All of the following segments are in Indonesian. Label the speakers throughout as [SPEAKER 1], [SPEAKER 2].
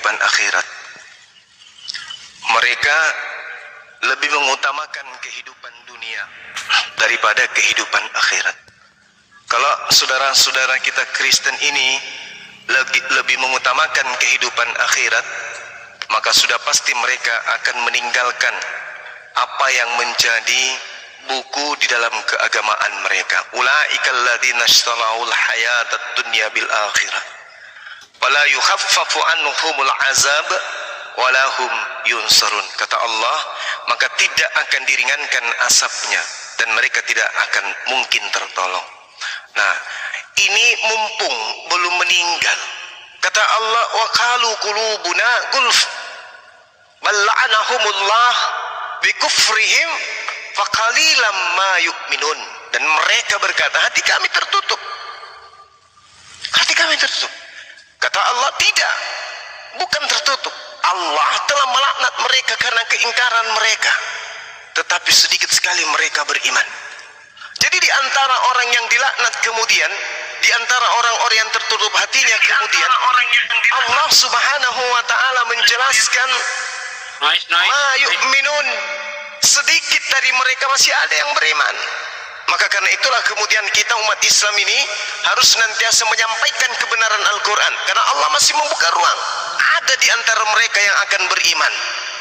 [SPEAKER 1] kehidupan akhirat. Mereka lebih mengutamakan kehidupan dunia daripada kehidupan akhirat. Kalau saudara-saudara kita Kristen ini lebih mengutamakan kehidupan akhirat, maka sudah pasti mereka akan meninggalkan apa yang menjadi buku di dalam keagamaan mereka. Ulaikal ladzina ishtarawul hayatad dunya bil akhirah wala yukhaffafu anhumul azab wala hum yunsarun. Kata Allah, maka tidak akan diringankan azabnya dan mereka tidak akan mungkin tertolong. Nah, ini mumpung belum meninggal. Kata Allah, wa qalu qulubuna gulf bal la'anahumullah bi kufrihim faqalilam ma yu'minun. Dan mereka berkata, hati kami tertutup. Hati kami tertutup. Kata Allah, tidak, bukan tertutup. Allah telah melaknat mereka karena keingkaran mereka, tetapi sedikit sekali mereka beriman. Jadi di antara orang yang dilaknat kemudian, di antara orang-orang yang tertutup hatinya kemudian, Allah subhanahu wa ta'ala menjelaskan ma yu'minun, sedikit dari mereka masih ada yang beriman. Maka karena itulah kemudian kita umat Islam ini harus senantiasa menyampaikan kebenaran Al-Quran, karena Allah masih membuka ruang. Ada di antara mereka yang akan beriman.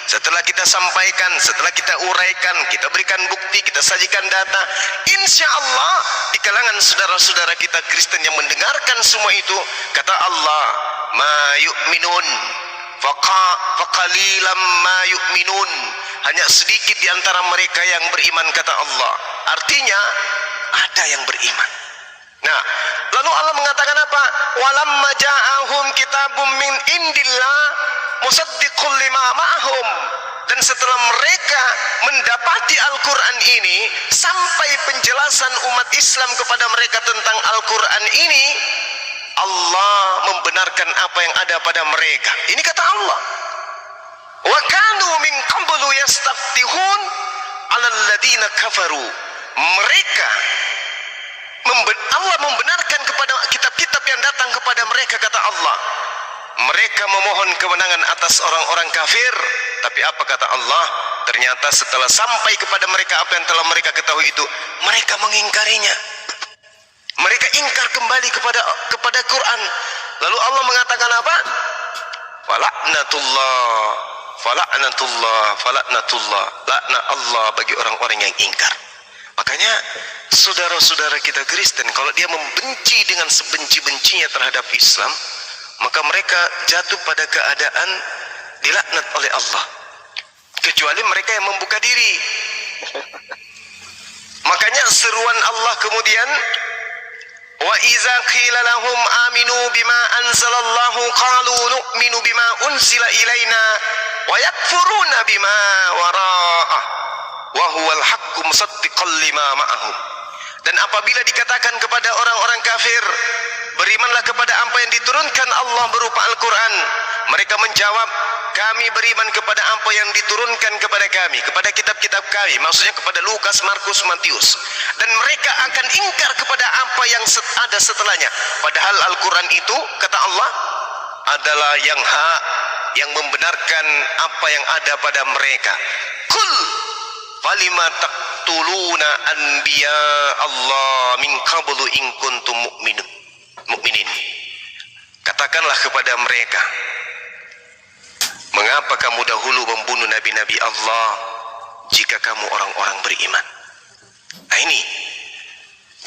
[SPEAKER 1] Setelah kita sampaikan, setelah kita uraikan, kita berikan bukti, kita sajikan data, insya Allah di kalangan saudara-saudara kita Kristen yang mendengarkan semua itu, kata Allah, ma yu'minun faqalilam ma yu'minun, hanya sedikit di antara mereka yang beriman, kata Allah. Artinya ada yang beriman. Nah, lalu Allah mengatakan apa? Walamma ja'ahum kitabum min indillah musaddiqul lima ma'ahum. Dan setelah mereka mendapati Al-Quran ini, sampai penjelasan umat Islam kepada mereka tentang Al-Quran ini, Allah membenarkan apa yang ada pada mereka. Ini kata Allah, wa kanu min qablu yastaftihun 'alal ladzina kafaru. Mereka Allah membenarkan kepada kitab-kitab yang datang kepada mereka, kata Allah. Mereka memohon kemenangan atas orang-orang kafir, tapi apa kata Allah? Ternyata setelah sampai kepada mereka apa yang telah mereka ketahui itu, mereka mengingkarinya. Mereka ingkar kembali kepada Quran. Lalu Allah mengatakan apa? Fala'natullah, laknat Allah bagi orang-orang yang ingkar. Makanya saudara-saudara kita Kristen, kalau dia membenci dengan sebenci-bencinya terhadap Islam, maka mereka jatuh pada keadaan dilaknat oleh Allah, kecuali mereka yang membuka diri. Makanya seruan Allah kemudian, wa iza qila lahum aminu bima anzalallahu qalu nu'minu bima unzila ilaina wa yakfuruna bima wara'ah wa huwal haqqu musaddiqan lima ma'ahum. Dan apabila dikatakan kepada orang-orang kafir, berimanlah kepada apa yang diturunkan Allah berupa Al-Quran, mereka menjawab, kami beriman kepada apa yang diturunkan kepada kami, kepada kitab-kitab kami, maksudnya kepada Lukas, Markus, Matius. Dan mereka akan ingkar kepada apa yang ada setelahnya. Padahal Al-Quran itu, kata Allah, adalah yang hak, yang membenarkan apa yang ada pada mereka. Qul falima taqtuluna anbiya Allah min qablu in kuntum mu'minin. Katakanlah kepada mereka, mengapa kamu dahulu membunuh nabi-nabi Allah jika kamu orang-orang beriman? Nah ini,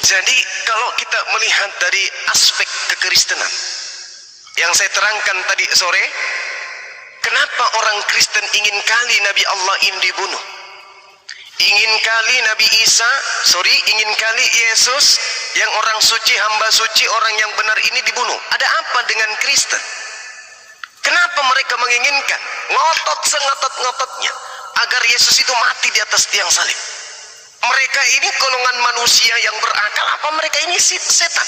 [SPEAKER 1] jadi kalau kita melihat dari aspek kekristenan yang saya terangkan tadi sore, kenapa orang Kristen ingin kali Nabi Allah ini dibunuh? Ingin kali Nabi Isa, ingin kali Yesus yang orang suci, hamba suci, orang yang benar ini dibunuh. Ada apa dengan Kristen? Kenapa mereka menginginkan ngotot sengotot-ngototnya agar Yesus itu mati di atas tiang salib? Mereka ini golongan manusia yang berakal, apa mereka ini setan?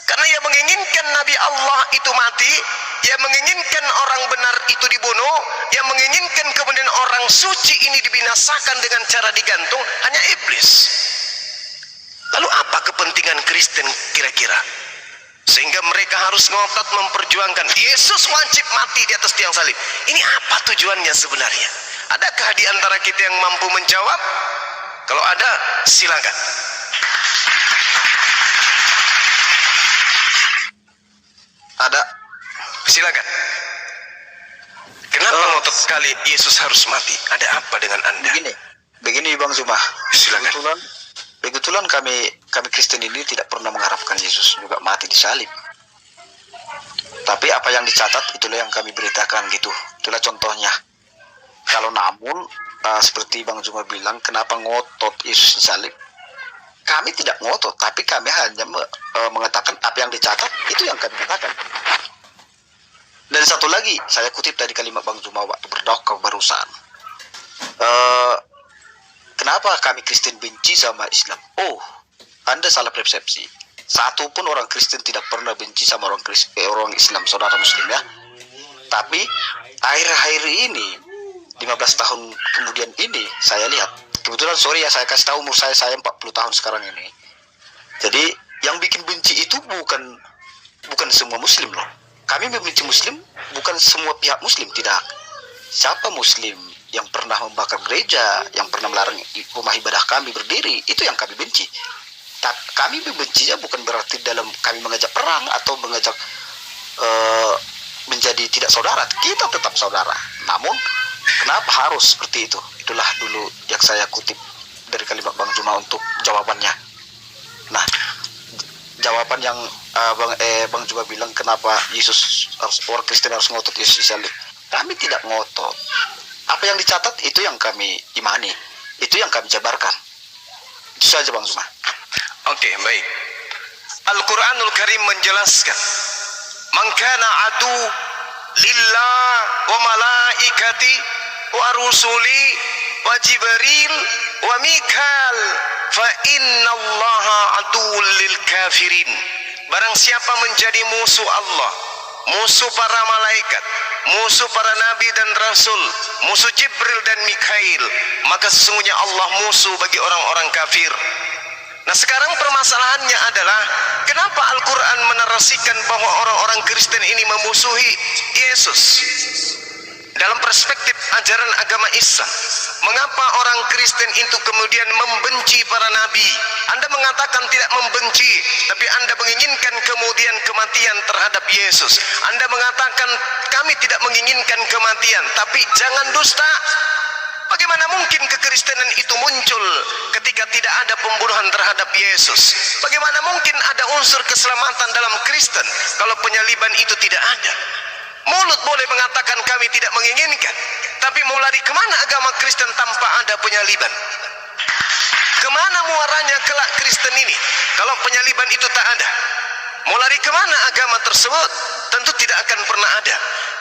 [SPEAKER 1] Karena yang menginginkan Nabi Allah itu mati, yang menginginkan orang benar itu dibunuh, yang menginginkan kemudian orang suci ini dibinasakan dengan cara digantung, hanya iblis. Lalu apa kepentingan Kristen kira-kira? Sehingga mereka harus ngotot memperjuangkan Yesus wajib mati di atas tiang salib. Ini apa tujuannya sebenarnya? Adakah di antara kita yang mampu menjawab? Kalau ada, silakan. Ada? Silakan. Kenapa ngotot sekali Yesus harus mati? Ada apa dengan Anda?
[SPEAKER 2] Begini Bang Zuma.
[SPEAKER 1] Silakan.
[SPEAKER 2] Kebetulan kami Kristen ini tidak pernah mengharapkan Yesus juga mati di salib. Tapi apa yang dicatat itulah yang kami beritakan gitu. Itulah contohnya. Kalau namun seperti Bang Zuma bilang, kenapa ngotot Yesus di salib? Kami tidak ngotot, tapi kami hanya mengatakan apa yang dicatat itu yang kami katakan. Dan satu lagi, saya kutip tadi kalimat Bang Zuma waktu berdoa barusan. Kenapa kami Kristen benci sama Islam? Oh, Anda salah persepsi. Satu pun orang Kristen tidak pernah benci sama orang Islam, saudara Muslim ya. Tapi akhir-akhir ini, 15 tahun kemudian ini, saya lihat. Kebetulan sorry ya, saya kasih tahu umur saya 40 tahun sekarang ini. Jadi yang bikin benci itu bukan semua Muslim loh. Kami membenci Muslim bukan semua pihak Muslim, tidak. Siapa Muslim yang pernah membakar gereja, yang pernah melarang rumah ibadah kami berdiri, itu yang kami benci. Kami membencinya bukan berarti dalam kami mengajak perang atau mengajak menjadi tidak saudara. Kita tetap saudara. Namun kenapa harus seperti itu? Itulah dulu yang saya kutip dari kalimat Bang Zuma untuk jawabannya. Nah, jawaban yang Bang Zuma bilang kenapa orang Kristen harus ngotot Yesus disalib. Kami tidak ngotot. Apa yang dicatat itu yang kami imani, itu yang kami jabarkan. Itu saja Bang Zuma.
[SPEAKER 1] Oke, baik. Al-Quranul Karim menjelaskan, man kana adu lillah wa malaikati wa rusuli wa Jibril wa Mikael fa innallaha aduwwul lil kafirin. Barang siapa menjadi musuh Allah, musuh para malaikat, musuh para nabi dan rasul, musuh Jibril dan Mikail, maka sesungguhnya Allah musuh bagi orang-orang kafir. Nah, sekarang permasalahannya adalah kenapa Al-Quran menarasikan bahwa orang-orang Kristen ini memusuhi Yesus dalam perspektif ajaran agama Islam. Mengapa orang Kristen itu kemudian membenci para nabi? Anda mengatakan tidak membenci, tapi Anda menginginkan kemudian kematian terhadap Yesus. Anda mengatakan kami tidak menginginkan kematian, tapi jangan dusta. Bagaimana mungkin kekristenan itu muncul ketika tidak ada pembunuhan terhadap Yesus? Bagaimana mungkin ada unsur keselamatan dalam Kristen kalau penyaliban itu tidak ada? Mulut boleh mengatakan kami tidak menginginkan, tapi mau lari kemana agama Kristen tanpa ada penyaliban? Kemana muaranya kelak Kristen ini kalau penyaliban itu tak ada? Mau lari kemana agama tersebut? Tentu tidak akan pernah ada.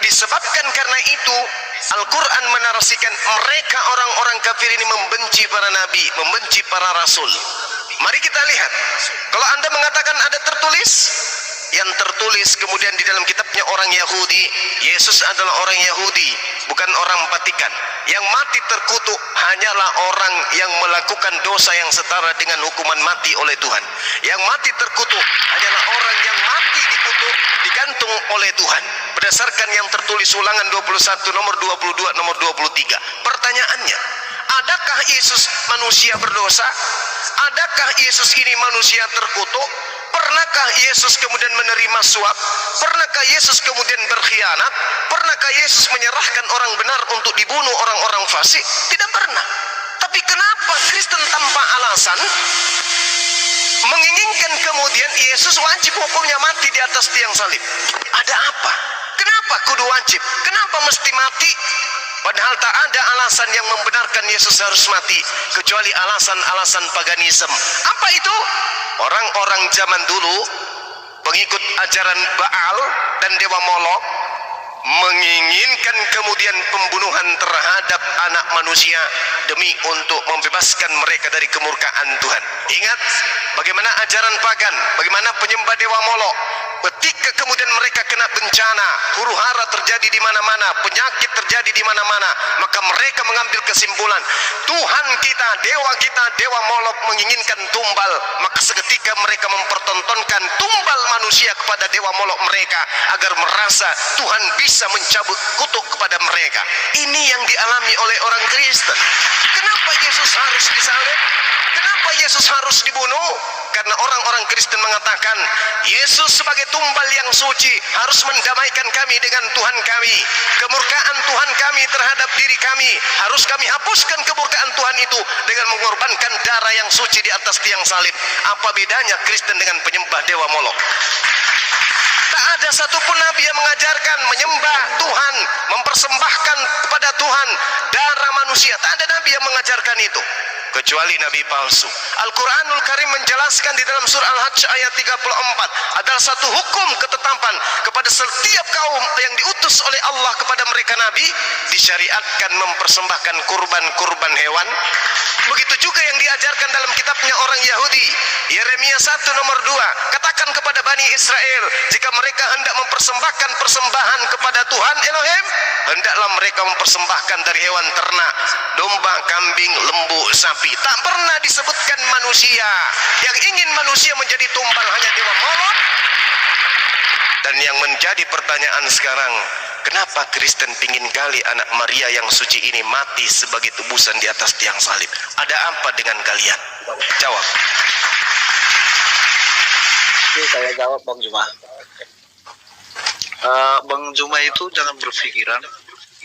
[SPEAKER 1] Disebabkan karena itu Al-Quran menarasikan mereka orang-orang kafir ini membenci para nabi, membenci para rasul. Mari kita lihat. Kalau Anda mengatakan ada tertulis, yang tertulis kemudian di dalam kitabnya orang Yahudi, Yesus adalah orang Yahudi, bukan orang Vatikan. Yang mati terkutuk hanyalah orang yang melakukan dosa yang setara dengan hukuman mati oleh Tuhan. Yang mati terkutuk hanyalah orang yang mati dikutuk, digantung oleh Tuhan. Berdasarkan yang tertulis Ulangan 21 nomor 22 nomor 23. Pertanyaannya, adakah Yesus manusia berdosa? Adakah Yesus ini manusia terkutuk? Pernahkah Yesus kemudian menerima suap? Pernahkah Yesus kemudian berkhianat? Pernahkah Yesus menyerahkan orang benar untuk dibunuh orang-orang fasik? Tidak pernah. Tapi kenapa Kristen tanpa alasan menginginkan kemudian Yesus wajib hukumnya mati di atas tiang salib? Ada apa? Kenapa kudu wajib? Kenapa mesti mati? Padahal tak ada alasan yang membenarkan Yesus harus mati kecuali alasan-alasan paganisme. Apa itu? Orang-orang zaman dulu, pengikut ajaran Baal dan Dewa Molok, menginginkan kemudian pembunuhan terhadap anak manusia demi untuk membebaskan mereka dari kemurkaan Tuhan. Ingat bagaimana ajaran pagan, bagaimana penyembah Dewa Molok Ketika kemudian mereka kena bencana, huru hara terjadi di mana-mana, penyakit terjadi di mana-mana, maka mereka mengambil kesimpulan, Tuhan kita, Dewa Molok menginginkan tumbal, maka seketika mereka mempertontonkan tumbal manusia kepada Dewa Molok mereka, agar merasa Tuhan bisa mencabut kutuk kepada mereka. Ini yang dialami oleh orang Kristen. Kenapa Yesus harus disalib? Kenapa Yesus harus dibunuh? Karena orang-orang Kristen mengatakan Yesus sebagai tumbal yang suci harus mendamaikan kami dengan Tuhan kami. Kemurkaan Tuhan kami terhadap diri kami harus kami hapuskan kemurkaan Tuhan itu dengan mengorbankan darah yang suci di atas tiang salib. Apa bedanya Kristen dengan penyembah Dewa Molok? Tak ada satupun nabi yang mengajarkan menyembah Tuhan, mempersembahkan kepada Tuhan darah manusia. Tak ada nabi yang mengajarkan itu, kecuali nabi palsu. Al-Quranul Karim menjelaskan di dalam surah Al-Hajj ayat 34, adalah satu hukum ketetapan kepada setiap kaum yang diutus oleh Allah kepada mereka nabi, disyariatkan mempersembahkan kurban-kurban hewan. Begitu juga yang diajarkan dalam kitabnya orang Yahudi, Yeremia 1 nomor 2, katakan kepada Bani Israel, jika mereka hendak mempersembahkan persembahan kepada Tuhan Elohim, hendaklah mereka mempersembahkan dari hewan ternak, domba, kambing, lembu, sapi. Tak pernah disebutkan manusia. Yang ingin manusia menjadi tumbal hanya Dewa Molok. Dan yang menjadi pertanyaan sekarang, kenapa Kristen pingin kali anak Maria yang suci ini mati sebagai tebusan di atas tiang salib? Ada apa dengan kalian? Jawab.
[SPEAKER 2] Oke, saya jawab Bang Juma. Bang Juma itu jangan berpikiran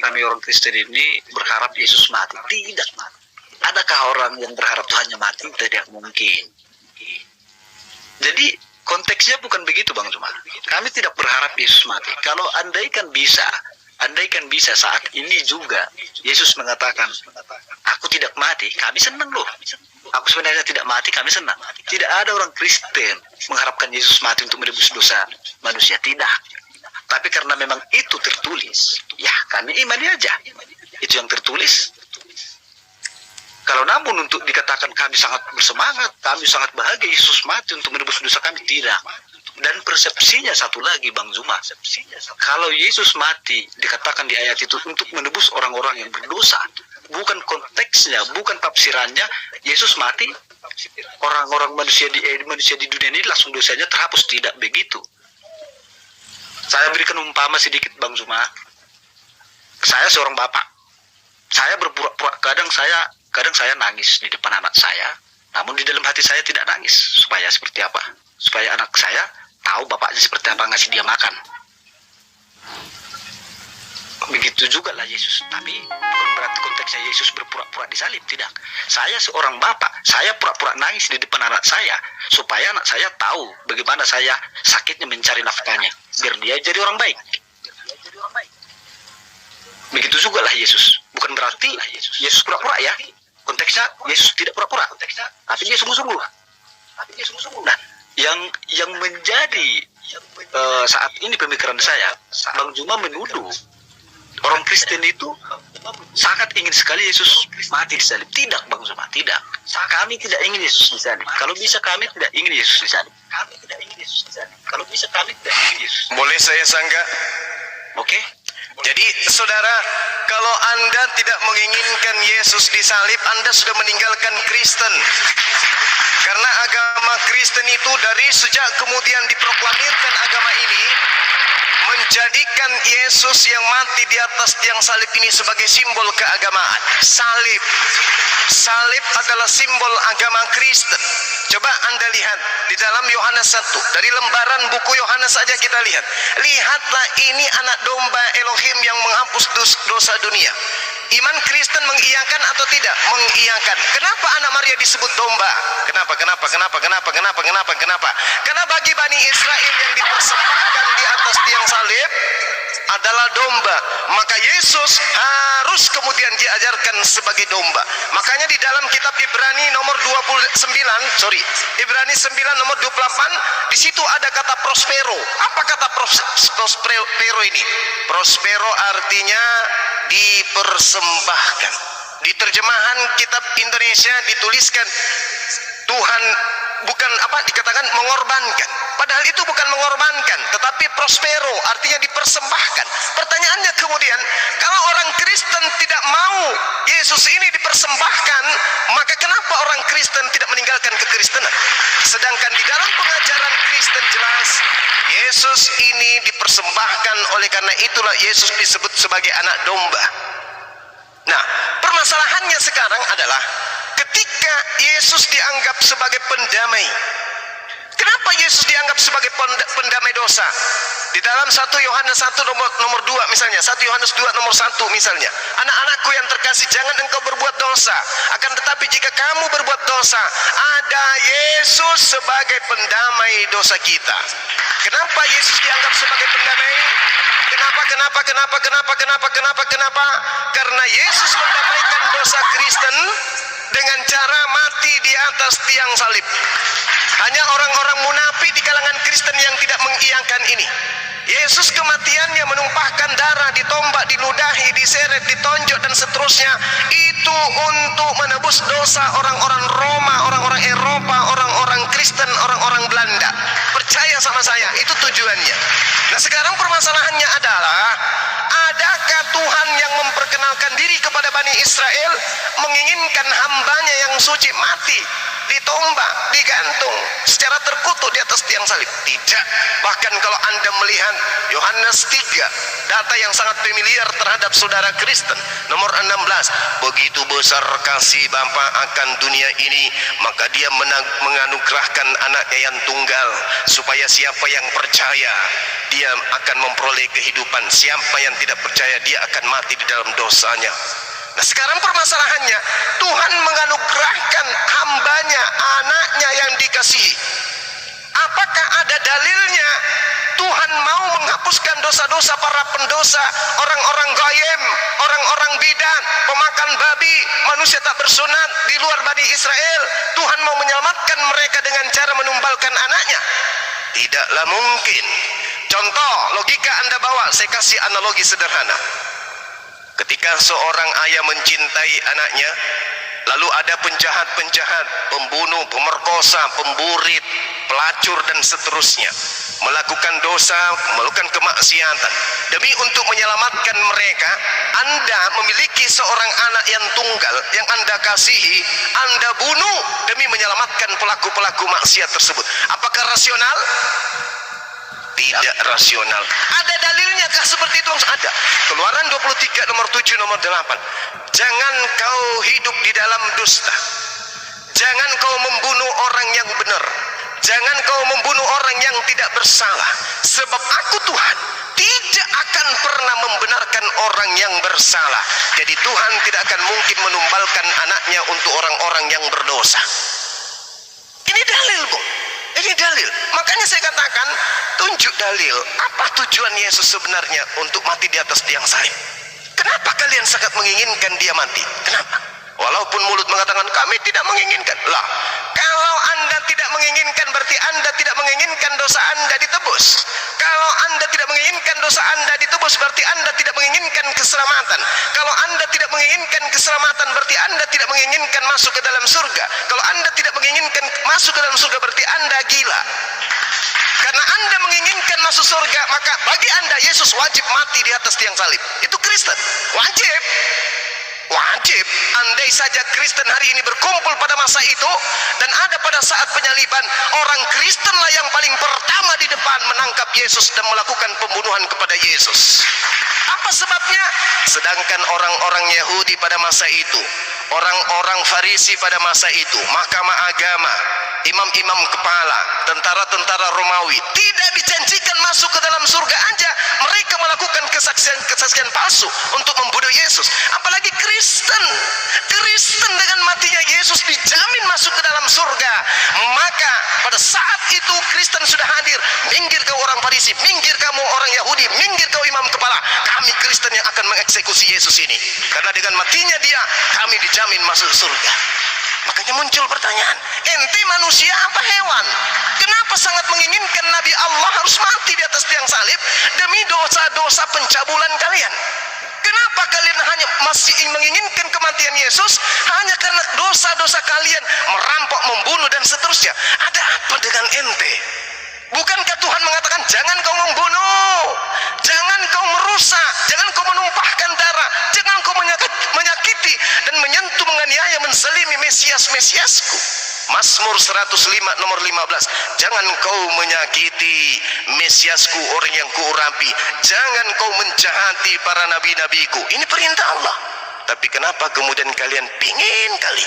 [SPEAKER 2] kami orang Kristen ini berharap Yesus mati. Tidak. Adakah orang yang berharap Tuhannya mati? Tidak mungkin. Jadi konteksnya bukan begitu Bang Juma. Kami tidak berharap Yesus mati. Kalau andaikan bisa saat ini juga Yesus mengatakan, aku tidak mati, kami senang loh. Aku sebenarnya tidak mati, kami senang. Tidak ada orang Kristen mengharapkan Yesus mati untuk menebus dosa manusia, tidak. Tapi karena memang itu tertulis, ya kami imani aja. Itu yang tertulis. Kalau namun untuk dikatakan kami sangat bersemangat, kami sangat bahagia Yesus mati untuk menebus dosa kami, tidak. Dan persepsinya satu lagi Bang Zuma, kalau Yesus mati dikatakan di ayat itu untuk menebus orang-orang yang berdosa, bukan konteksnya, bukan tafsirannya Yesus mati orang-orang manusia di dunia ini langsung dosanya terhapus, tidak begitu. Saya berikan umpama sedikit Bang Zuma. Saya seorang bapak, saya berpura-pura kadang saya nangis di depan anak saya, namun di dalam hati saya tidak nangis. Supaya seperti apa? Supaya anak saya tahu bapaknya seperti apa, ngasih dia makan. Begitu juga lah Yesus. Tapi bukan berarti konteksnya Yesus berpura-pura disalib, tidak. Saya seorang bapak, saya pura-pura nangis di depan anak saya, supaya anak saya tahu bagaimana saya sakitnya mencari nafkahnya, biar dia jadi orang baik. Begitu juga lah Yesus. Bukan berarti Yesus pura-pura ya. Konteksnya Yesus tidak pura-pura, tapi dia sungguh-sungguh. Nah, yang menjadi saat ini pemikiran saya, Bang Juma menuduh orang Kristen itu sangat ingin sekali Yesus mati disalib. Tidak Bang Juma, tidak. Kami tidak ingin Yesus disalib. Kalau bisa kami tidak ingin Yesus disalib. Kalau bisa kami tidak ingin Yesus.
[SPEAKER 1] Boleh saya sanggah?
[SPEAKER 2] Oke?
[SPEAKER 1] Jadi saudara, kalau Anda tidak menginginkan Yesus disalib, Anda sudah meninggalkan Kristen. Karena agama Kristen itu dari sejak kemudian diproklamirkan agama ini, menjadikan Yesus yang mati di atas tiang salib ini sebagai simbol keagamaan. Salib adalah simbol agama Kristen. Coba Anda lihat di dalam Yohanes 1, dari lembaran buku Yohanes saja kita lihat. Lihatlah, ini anak domba Elohim yang menghapus dosa dunia. Iman Kristen mengiyakan atau tidak? Mengiyakan. Kenapa anak Maria disebut domba? Kenapa? Karena bagi Bani Israel yang dipersembahkan di atas tiang salib adalah domba, maka Yesus harus kemudian diajarkan sebagai domba. Makanya di dalam kitab Ibrani nomor 29 nomor 28, di situ ada kata prospero. Apa kata prospero ini? Prospero artinya dipersembahkan. Di terjemahan kitab Indonesia dituliskan Tuhan bukan apa dikatakan mengorbankan. Padahal itu bukan mengorbankan, tetapi prospero, artinya dipersembahkan. Pertanyaannya kemudian, kalau orang Kristen tidak mau Yesus ini dipersembahkan, maka kenapa orang Kristen tidak meninggalkan kekristenan? Sedangkan di dalam pengajaran Kristen jelas Yesus ini dipersembahkan, oleh karena itulah Yesus disebut sebagai anak domba. Nah, permasalahannya sekarang adalah ketika Yesus dianggap sebagai pendamai. Kenapa Yesus dianggap sebagai pendamai dosa? Di dalam 1 Yohanes 1 nomor 2 misalnya, 1 Yohanes 2 nomor 1 misalnya, anak-anakku yang terkasih, jangan engkau berbuat dosa, akan tetapi jika kamu berbuat dosa, ada Yesus sebagai pendamai dosa kita. Kenapa Yesus dianggap sebagai pendamai? Kenapa? Karena Yesus mendamaikan dosa Kristen dengan cara mati di atas tiang salib. Hanya orang-orang munafik di kalangan Kristen yang tidak mengiyakan ini. Yesus kematiannya menumpahkan darah, ditombak, diludahi, diseret, ditonjok dan seterusnya, itu untuk menebus dosa orang-orang Roma, orang-orang Eropa, orang-orang Kristen, orang-orang Belanda. Percaya sama saya, itu tujuannya. Nah, sekarang permasalahannya adalah, adakah Tuhan yang memperkenalkan diri kepada Bani Israel menginginkan hambanya yang suci mati, ditombak, digantung secara terkutuk di atas tiang salib? Tidak. Bahkan kalau Anda melihat Yohanes 3, data yang sangat familiar terhadap saudara Kristen, nomor 16, begitu besar kasih Bapa akan dunia ini, maka dia menganugerahkan anaknya yang tunggal, supaya siapa yang percaya dia akan memperoleh kehidupan, siapa yang tidak percaya dia akan mati di dalam dosanya. Nah, sekarang permasalahannya, Tuhan menganugerahkan hambanya, anaknya yang dikasihi. Apakah ada dalilnya Tuhan mau menghapuskan dosa-dosa para pendosa, orang-orang goyim, orang-orang bidat, pemakan babi, manusia tak bersunat di luar Bani Israel? Tuhan mau menyelamatkan mereka dengan cara menumbalkan anaknya? Tidaklah mungkin. Contoh logika Anda bawa, saya kasih analogi sederhana. Ketika seorang ayah mencintai anaknya, lalu ada penjahat-penjahat, pembunuh, pemerkosa, pemburit, pelacur dan seterusnya melakukan dosa, melakukan kemaksiatan. Demi untuk menyelamatkan mereka, Anda memiliki seorang anak yang tunggal yang Anda kasihi, Anda bunuh demi menyelamatkan pelaku-pelaku maksiat tersebut. Apakah rasional? Tidak rasional. Ada dalilnya kah seperti itu? Ada. Keluaran 23 nomor 7 nomor 8. Jangan kau hidup di dalam dusta. Jangan kau membunuh orang yang benar. Jangan kau membunuh orang yang tidak bersalah. Sebab aku Tuhan tidak akan pernah membenarkan orang yang bersalah. Jadi Tuhan tidak akan mungkin menumbalkan anaknya untuk orang-orang yang berdosa. Ini dalil, Bu. Ini dalil. Makanya saya katakan, tunjuk dalil. Apa tujuan Yesus sebenarnya untuk mati di atas tiang salib? Kenapa kalian sangat menginginkan dia mati? Kenapa? Walaupun mulut mengatakan kami tidak menginginkan. Lah, kalau Anda tidak menginginkan, berarti Anda tidak menginginkan dosa Anda ditebus. Kalau Anda tidak menginginkan dosa Anda ditebus, berarti Anda tidak menginginkan keselamatan. Kalau Anda tidak menginginkan keselamatan, berarti Anda tidak menginginkan masuk ke dalam surga. Kalau Anda tidak menginginkan masuk ke dalam surga, berarti Anda gila. Karena Anda menginginkan masuk surga, maka bagi Anda Yesus wajib mati di atas tiang salib. Itu Kristen. Wajib. Wajib. Andai saja Kristen hari ini berkumpul pada masa itu dan ada pada saat penyaliban, orang Kristenlah yang paling pertama di depan menangkap Yesus dan melakukan pembunuhan kepada Yesus. Apa sebabnya? Sedangkan orang-orang Yahudi pada masa itu, orang-orang Farisi pada masa itu, mahkamah agama, imam-imam kepala, tentara-tentara Romawi, tidak dijanjikan masuk ke dalam surga aja, mereka melakukan kesaksian palsu untuk membunuh Yesus. Apalagi Kristen dengan matinya Yesus dijamin masuk ke dalam surga. Maka pada saat itu Kristen sudah hadir. Minggir kau orang Farisi, minggir kamu orang Yahudi, minggir kau imam kepala. Kami Kristen yang akan mengeksekusi Yesus ini, karena dengan matinya dia kami dijamin masuk surga. Makanya muncul pertanyaan, ente manusia apa hewan? Kenapa sangat menginginkan Nabi Allah harus mati di atas tiang salib demi dosa-dosa pencabulan kalian? Kenapa kalian hanya masih menginginkan kematian Yesus hanya karena dosa-dosa kalian, merampok, membunuh dan seterusnya. Ada apa dengan ente? Bukankah Tuhan mengatakan jangan kau membunuh, jangan kau merusak, jangan kau menumpahkan darah, jangan kau menyakiti dan menyentuh, menganiaya, menzalimi Mesias-Mesiasku. Mazmur 105 nomor 15. Jangan kau menyakiti Mesiasku, orang yang kuurapi. Jangan kau menjahati para nabi-nabiku. Ini perintah Allah. Tapi kenapa kemudian kalian pingin kali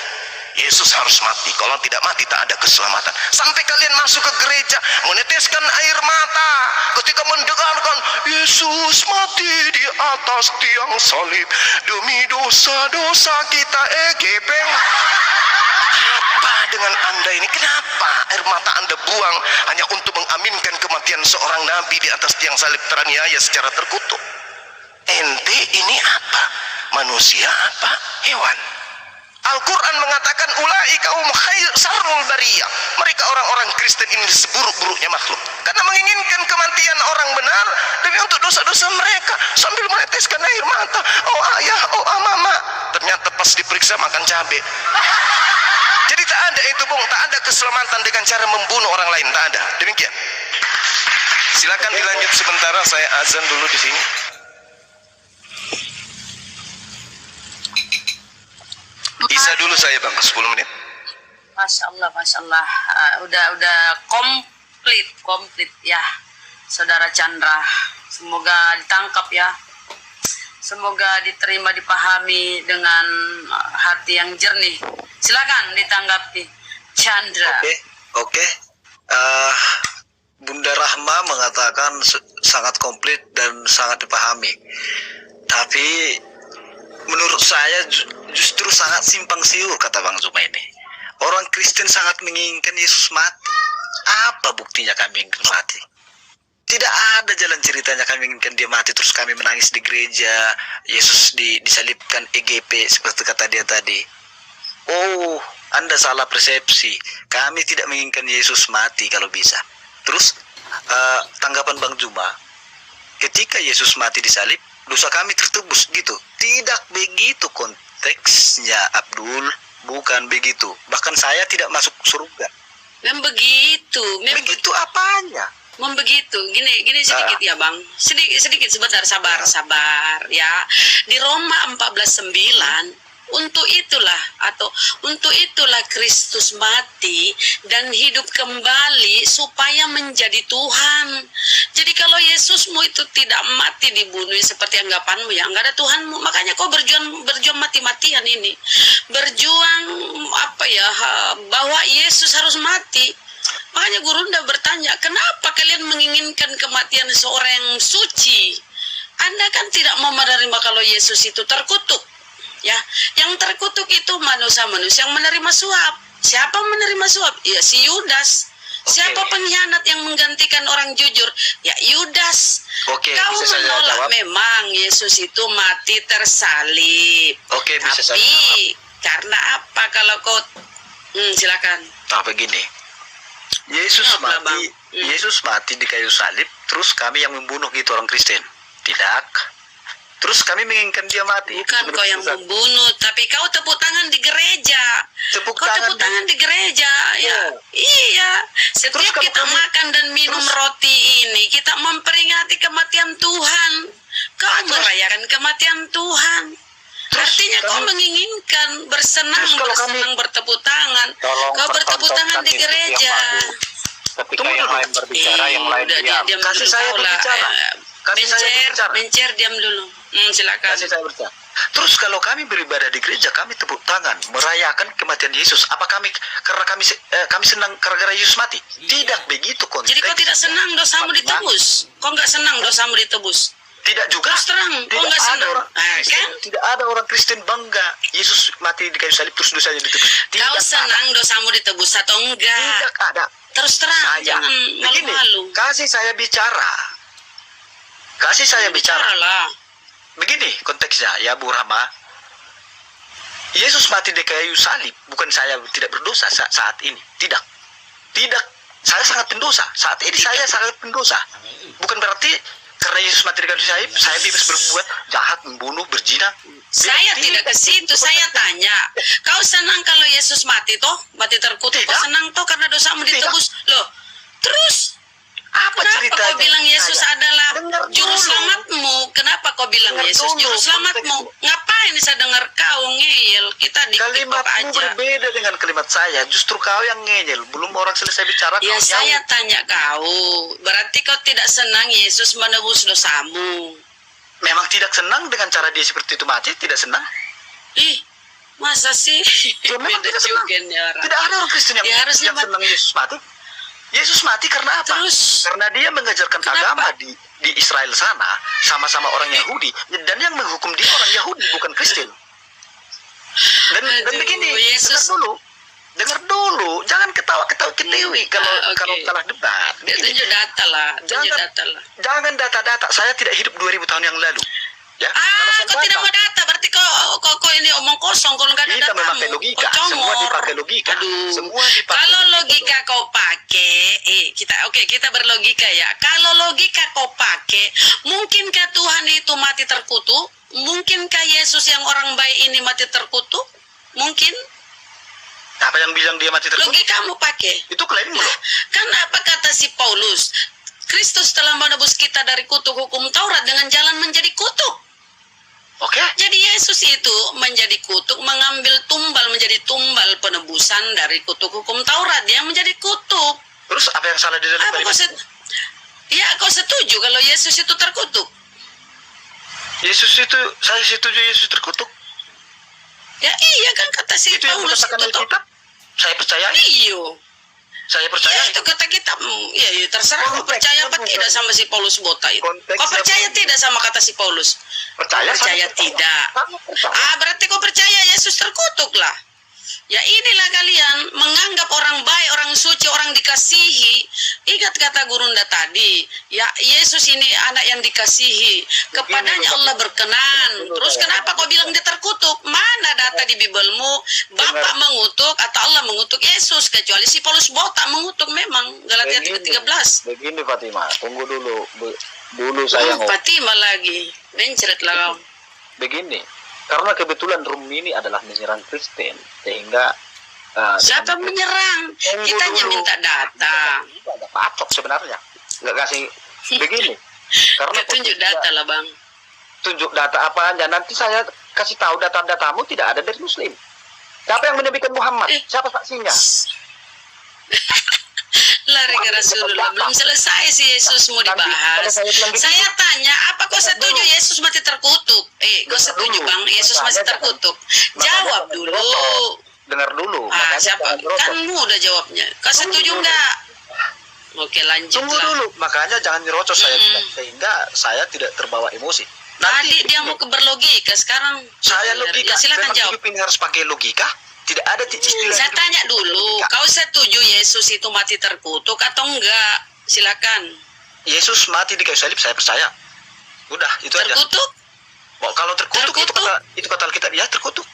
[SPEAKER 1] Yesus harus mati? Kalau tidak mati tak ada keselamatan. Sampai kalian masuk ke gereja meneteskan air mata ketika mendengarkan Yesus mati di atas tiang salib demi dosa-dosa kita. Gepeng. Apa dengan anda ini? Kenapa air mata anda buang hanya untuk mengaminkan kematian seorang nabi di atas tiang salib teraniaya secara terkutuk? Ente ini apa? Manusia apa? Hewan? Al-Quran mengatakan ulaika hum khair sarul bariyah. Mereka orang-orang Kristen ini seburuk-buruknya makhluk, karena menginginkan kematian orang benar demi untuk dosa-dosa mereka sambil meneteskan air mata. Oh ayah, oh mama. Ternyata pas diperiksa makan cabai. Jadi tak ada itu, Bung, tak ada keselamatan dengan cara membunuh orang lain, tak ada. Demikian. Silakan dilanjut sementara, saya azan dulu di sini. Bisa dulu saya, Bang, 10 menit.
[SPEAKER 3] Masya Allah, udah komplit ya, Saudara Chandra. Semoga ditangkap ya, semoga diterima, dipahami dengan hati yang jernih. Silakan ditanggapi, Chandra.
[SPEAKER 2] Oke. Bunda Rahma mengatakan sangat komplit dan sangat dipahami. Tapi menurut saya justru sangat simpang siur kata Bang Zuma ini. Orang Kristen sangat menginginkan Yesus mati. Apa buktinya kami ingin mati? Tidak ada jalan ceritanya kami inginkan dia mati terus kami menangis di gereja, Yesus disalibkan EGP seperti kata dia tadi. Oh, Anda salah persepsi. Kami tidak menginginkan Yesus mati kalau bisa. Terus tanggapan Bang Zuma, ketika Yesus mati disalib, dosa kami tertebus gitu. Tidak begitu konteksnya, Abdul. Bukan begitu. Bahkan saya tidak masuk surga.
[SPEAKER 3] Begitu
[SPEAKER 2] Apanya?
[SPEAKER 3] Membegitu. Gini sedikit ya, Bang. Sedikit sebentar, sabar ya. Di Roma 14:9, untuk itulah Kristus mati dan hidup kembali supaya menjadi Tuhan. Jadi kalau Yesusmu itu tidak mati, dibunuh seperti anggapanmu ya, nggak ada Tuhanmu. Makanya kau berjuang mati-matian ini, berjuang bahwa Yesus harus mati. Makanya Gurunda bertanya, kenapa kalian menginginkan kematian seorang yang suci? Anda kan tidak mau menerima kalau Yesus itu terkutuk. Ya, yang terkutuk itu manusia-manusia yang menerima suap. Siapa menerima suap? Ya si Yudas. Siapa pengkhianat yang menggantikan orang jujur? Ya Yudas. Kau menolak memang Yesus itu mati tersalib. Tapi karena apa kalau kau silakan.
[SPEAKER 2] Begini. Yesus mati di kayu salib, terus kami yang membunuh gitu orang Kristen. Tidak. Terus kami menginginkan dia mati.
[SPEAKER 3] Bukan kau yang membunuh, tapi kau tepuk tangan di gereja. Tepuk tangan di gereja, ya. Iya. Setiap kita makan dan minum roti ini, kita memperingati kematian Tuhan. Kau merayakan kematian Tuhan. Artinya kau menginginkan bersenang bertepuk tangan. Kau bertepuk tangan di gereja.
[SPEAKER 4] Ketika yang lain berbicara, yang lain diam.
[SPEAKER 2] Kasih saya berbicara.
[SPEAKER 3] Bencer, diam dulu. Silakan.
[SPEAKER 2] Kasih saya berbicara. Terus kalau kami beribadah di gereja, kami tepuk tangan merayakan kematian Yesus. Apa kami senang gara-gara Yesus mati? Tidak begitu konteks.
[SPEAKER 3] Jadi kau tidak senang dosamu ditebus? Kau nggak senang dosamu ditebus?
[SPEAKER 2] Tidak juga.
[SPEAKER 3] Terus terang, kau nggak senang? Kan?
[SPEAKER 2] Tidak ada orang Kristen bangga Yesus mati di kayu salib terus dosanya ditebus.
[SPEAKER 3] Kau senang dosamu ditebus atau enggak?
[SPEAKER 2] Tidak ada.
[SPEAKER 3] Terus terang, jangan malu-malu.
[SPEAKER 2] Kasih saya bicara. Begini konteksnya ya Bu Rama. Yesus mati di kayu salib, bukan saya tidak berdosa saat ini. Tidak. Saya sangat pendosa. Saat ini saya sangat pendosa. Bukan berarti karena Yesus mati di kayu salib, saya bebas berbuat jahat, membunuh, berzina.
[SPEAKER 3] Saya tidak ke situ. Saya tanya, kau senang kalau Yesus mati toh? Mati terkutuk. Kau
[SPEAKER 2] Tidak.
[SPEAKER 3] senang toh karena dosamu
[SPEAKER 2] Tidak.
[SPEAKER 3] ditebus? Loh, terus
[SPEAKER 2] Apa
[SPEAKER 3] kenapa
[SPEAKER 2] ceritanya?
[SPEAKER 3] kau bilang Yesus adalah
[SPEAKER 2] Dengar
[SPEAKER 3] juru
[SPEAKER 2] dulu.
[SPEAKER 3] selamatmu? Kenapa kau bilang
[SPEAKER 2] Dengar
[SPEAKER 3] Yesus
[SPEAKER 2] dulu
[SPEAKER 3] juru selamatmu?
[SPEAKER 2] konteks.
[SPEAKER 3] Ngapain saya dengar kau ngeyel? Kita di TikTok
[SPEAKER 2] Kalimatmu
[SPEAKER 3] aja.
[SPEAKER 2] berbeda dengan kalimat saya. Justru kau yang ngeyel. Belum orang selesai bicara.
[SPEAKER 3] Ya
[SPEAKER 2] kau
[SPEAKER 3] saya
[SPEAKER 2] nyaut.
[SPEAKER 3] tanya kau, berarti kau tidak senang Yesus menebus dosamu?
[SPEAKER 2] Memang tidak senang dengan cara dia seperti itu mati. Tidak senang.
[SPEAKER 3] Ih, masa sih?
[SPEAKER 2] Ya, memang
[SPEAKER 3] Beda
[SPEAKER 2] tidak senang.
[SPEAKER 3] juga nih orang.
[SPEAKER 2] Tidak ada orang Kristen yang,
[SPEAKER 3] Ya, harusnya
[SPEAKER 2] yang senang Yesus mati. Yesus mati karena apa?
[SPEAKER 3] Terus?
[SPEAKER 2] Karena dia mengajarkan
[SPEAKER 3] Kenapa?
[SPEAKER 2] agama di Israel sana, sama-sama orang Yahudi, dan yang menghukum dia orang Yahudi bukan Kristen. Dan
[SPEAKER 3] Aduh,
[SPEAKER 2] begini,
[SPEAKER 3] Yesus.
[SPEAKER 2] dengar dulu, jangan ketawa-ketawa ketiwi
[SPEAKER 3] Oke.
[SPEAKER 2] kalau kalah debat.
[SPEAKER 3] Ya,
[SPEAKER 2] Begini,
[SPEAKER 3] tunjuk data lah, tunjuk
[SPEAKER 2] Jangan.
[SPEAKER 3] data lah.
[SPEAKER 2] jangan data-data. Saya tidak hidup 2000 tahun yang lalu. Ya,
[SPEAKER 3] Kau tidak mau data, berarti kau ini omong kosong kalau nggak ada
[SPEAKER 2] kita
[SPEAKER 3] datamu.
[SPEAKER 2] memakai logika,
[SPEAKER 3] Kau
[SPEAKER 2] semua
[SPEAKER 3] congor.
[SPEAKER 2] dipakai logika.
[SPEAKER 3] Aduh.
[SPEAKER 2] Semua dipakai
[SPEAKER 3] Kalau
[SPEAKER 2] logika.
[SPEAKER 3] logika kau pakai, kita berlogika ya. Kalau logika kau pakai, mungkinkah Tuhan itu mati terkutuk? Mungkinkah Yesus yang orang baik ini mati terkutuk? Mungkin.
[SPEAKER 2] Apa yang bilang dia mati terkutuk?
[SPEAKER 3] Logikamu pakai.
[SPEAKER 2] Itu klaimmu loh.
[SPEAKER 3] Kan apa kata si Paulus? Kristus telah menebus kita dari kutuk hukum Taurat dengan jalan menjadi kutuk.
[SPEAKER 2] Oke?
[SPEAKER 3] Jadi Yesus itu menjadi kutuk, mengambil menjadi tumbal penebusan dari kutuk hukum Taurat yang menjadi kutuk.
[SPEAKER 2] Terus apa yang salah di dalam
[SPEAKER 3] Apa
[SPEAKER 2] kalimat?
[SPEAKER 3] kau setuju kalau Yesus itu terkutuk?
[SPEAKER 2] Yesus itu, saya setuju Yesus terkutuk.
[SPEAKER 3] Ya iya kan kata si
[SPEAKER 2] Itu yang
[SPEAKER 3] Paulus
[SPEAKER 2] dikatakan
[SPEAKER 3] itu toh.
[SPEAKER 2] Alkitab. Saya percaya.
[SPEAKER 3] Iyo.
[SPEAKER 2] Saya percaya.
[SPEAKER 3] Ya itu kata kita, ya terserah kau percaya apa
[SPEAKER 2] Konteksnya
[SPEAKER 3] tidak
[SPEAKER 2] bukan-
[SPEAKER 3] sama si Paulus Bota itu.
[SPEAKER 2] Konteksnya
[SPEAKER 3] Kau percaya
[SPEAKER 2] bukan-
[SPEAKER 3] tidak sama kata si Paulus?
[SPEAKER 2] Percaya,
[SPEAKER 3] Percaya
[SPEAKER 2] saya
[SPEAKER 3] tidak.
[SPEAKER 2] Saya percaya.
[SPEAKER 3] Berarti kau percaya Yesus terkutuk lah. Ya inilah kalian menganggap orang baik, orang suci, orang dikasihi. Ingat kata Gurunda tadi, ya Yesus ini anak yang dikasihi. Kepadanya Allah berkenan. Terus kenapa kau bilang dia terkutuk? Mana data di Bibelmu? Bapak mengutuk atau Allah mengutuk Yesus? Kecuali si Paulus Botak mengutuk memang. Galatia 3:13.
[SPEAKER 2] Begini Fatima, tunggu dulu. Dulu saya mau.
[SPEAKER 3] Fatima lagi. Mencret lah kau.
[SPEAKER 2] Begini, karena kebetulan room ini adalah menyerang Kristen, sehingga
[SPEAKER 3] Siapa
[SPEAKER 2] dengan-
[SPEAKER 3] menyerang?
[SPEAKER 2] Tunggu
[SPEAKER 3] Kitanya
[SPEAKER 2] dulu.
[SPEAKER 3] minta data.
[SPEAKER 2] Itu ada pacok sebenarnya. Nggak kasih begini. Karena
[SPEAKER 3] Tunjuk data lah bang.
[SPEAKER 2] tunjuk data apa aja. Nanti saya kasih tahu data-datamu tidak ada dari Muslim. Siapa yang menabikan Muhammad? Siapa saksinya?
[SPEAKER 3] Lari ke Rasulullah. Belum selesai si Yesus mau dibahas. Saya tanya, apa kau setuju Yesus mati terkutuk? Kau setuju bang, Yesus masih terkutuk? Jawab dulu.
[SPEAKER 2] Dengar dulu.
[SPEAKER 3] Siapa? Kan mudah jawabnya. Kau setuju enggak? Oke lanjut
[SPEAKER 2] Tunggu
[SPEAKER 3] lah.
[SPEAKER 2] dulu. Makanya jangan nyerocos saya bilang. Sehingga saya tidak terbawa emosi.
[SPEAKER 3] Tadi dia mau berlogika, sekarang
[SPEAKER 2] Saya logika.
[SPEAKER 3] Ya, silakan
[SPEAKER 2] Memang
[SPEAKER 3] jawab.
[SPEAKER 2] hidup ini harus pakai logika. Tidak ada istilah.
[SPEAKER 3] Saya
[SPEAKER 2] hidup
[SPEAKER 3] tanya
[SPEAKER 2] ini
[SPEAKER 3] dulu,
[SPEAKER 2] logika.
[SPEAKER 3] kau setuju Yesus itu mati terkutuk atau enggak? Silakan.
[SPEAKER 2] Yesus mati di kayu salib, saya percaya. Udah, itu aja.
[SPEAKER 3] Terkutuk?
[SPEAKER 2] Oh, kalau terkutuk,
[SPEAKER 3] Terkutuk?
[SPEAKER 2] itu kata Alkitab, ya terkutuk.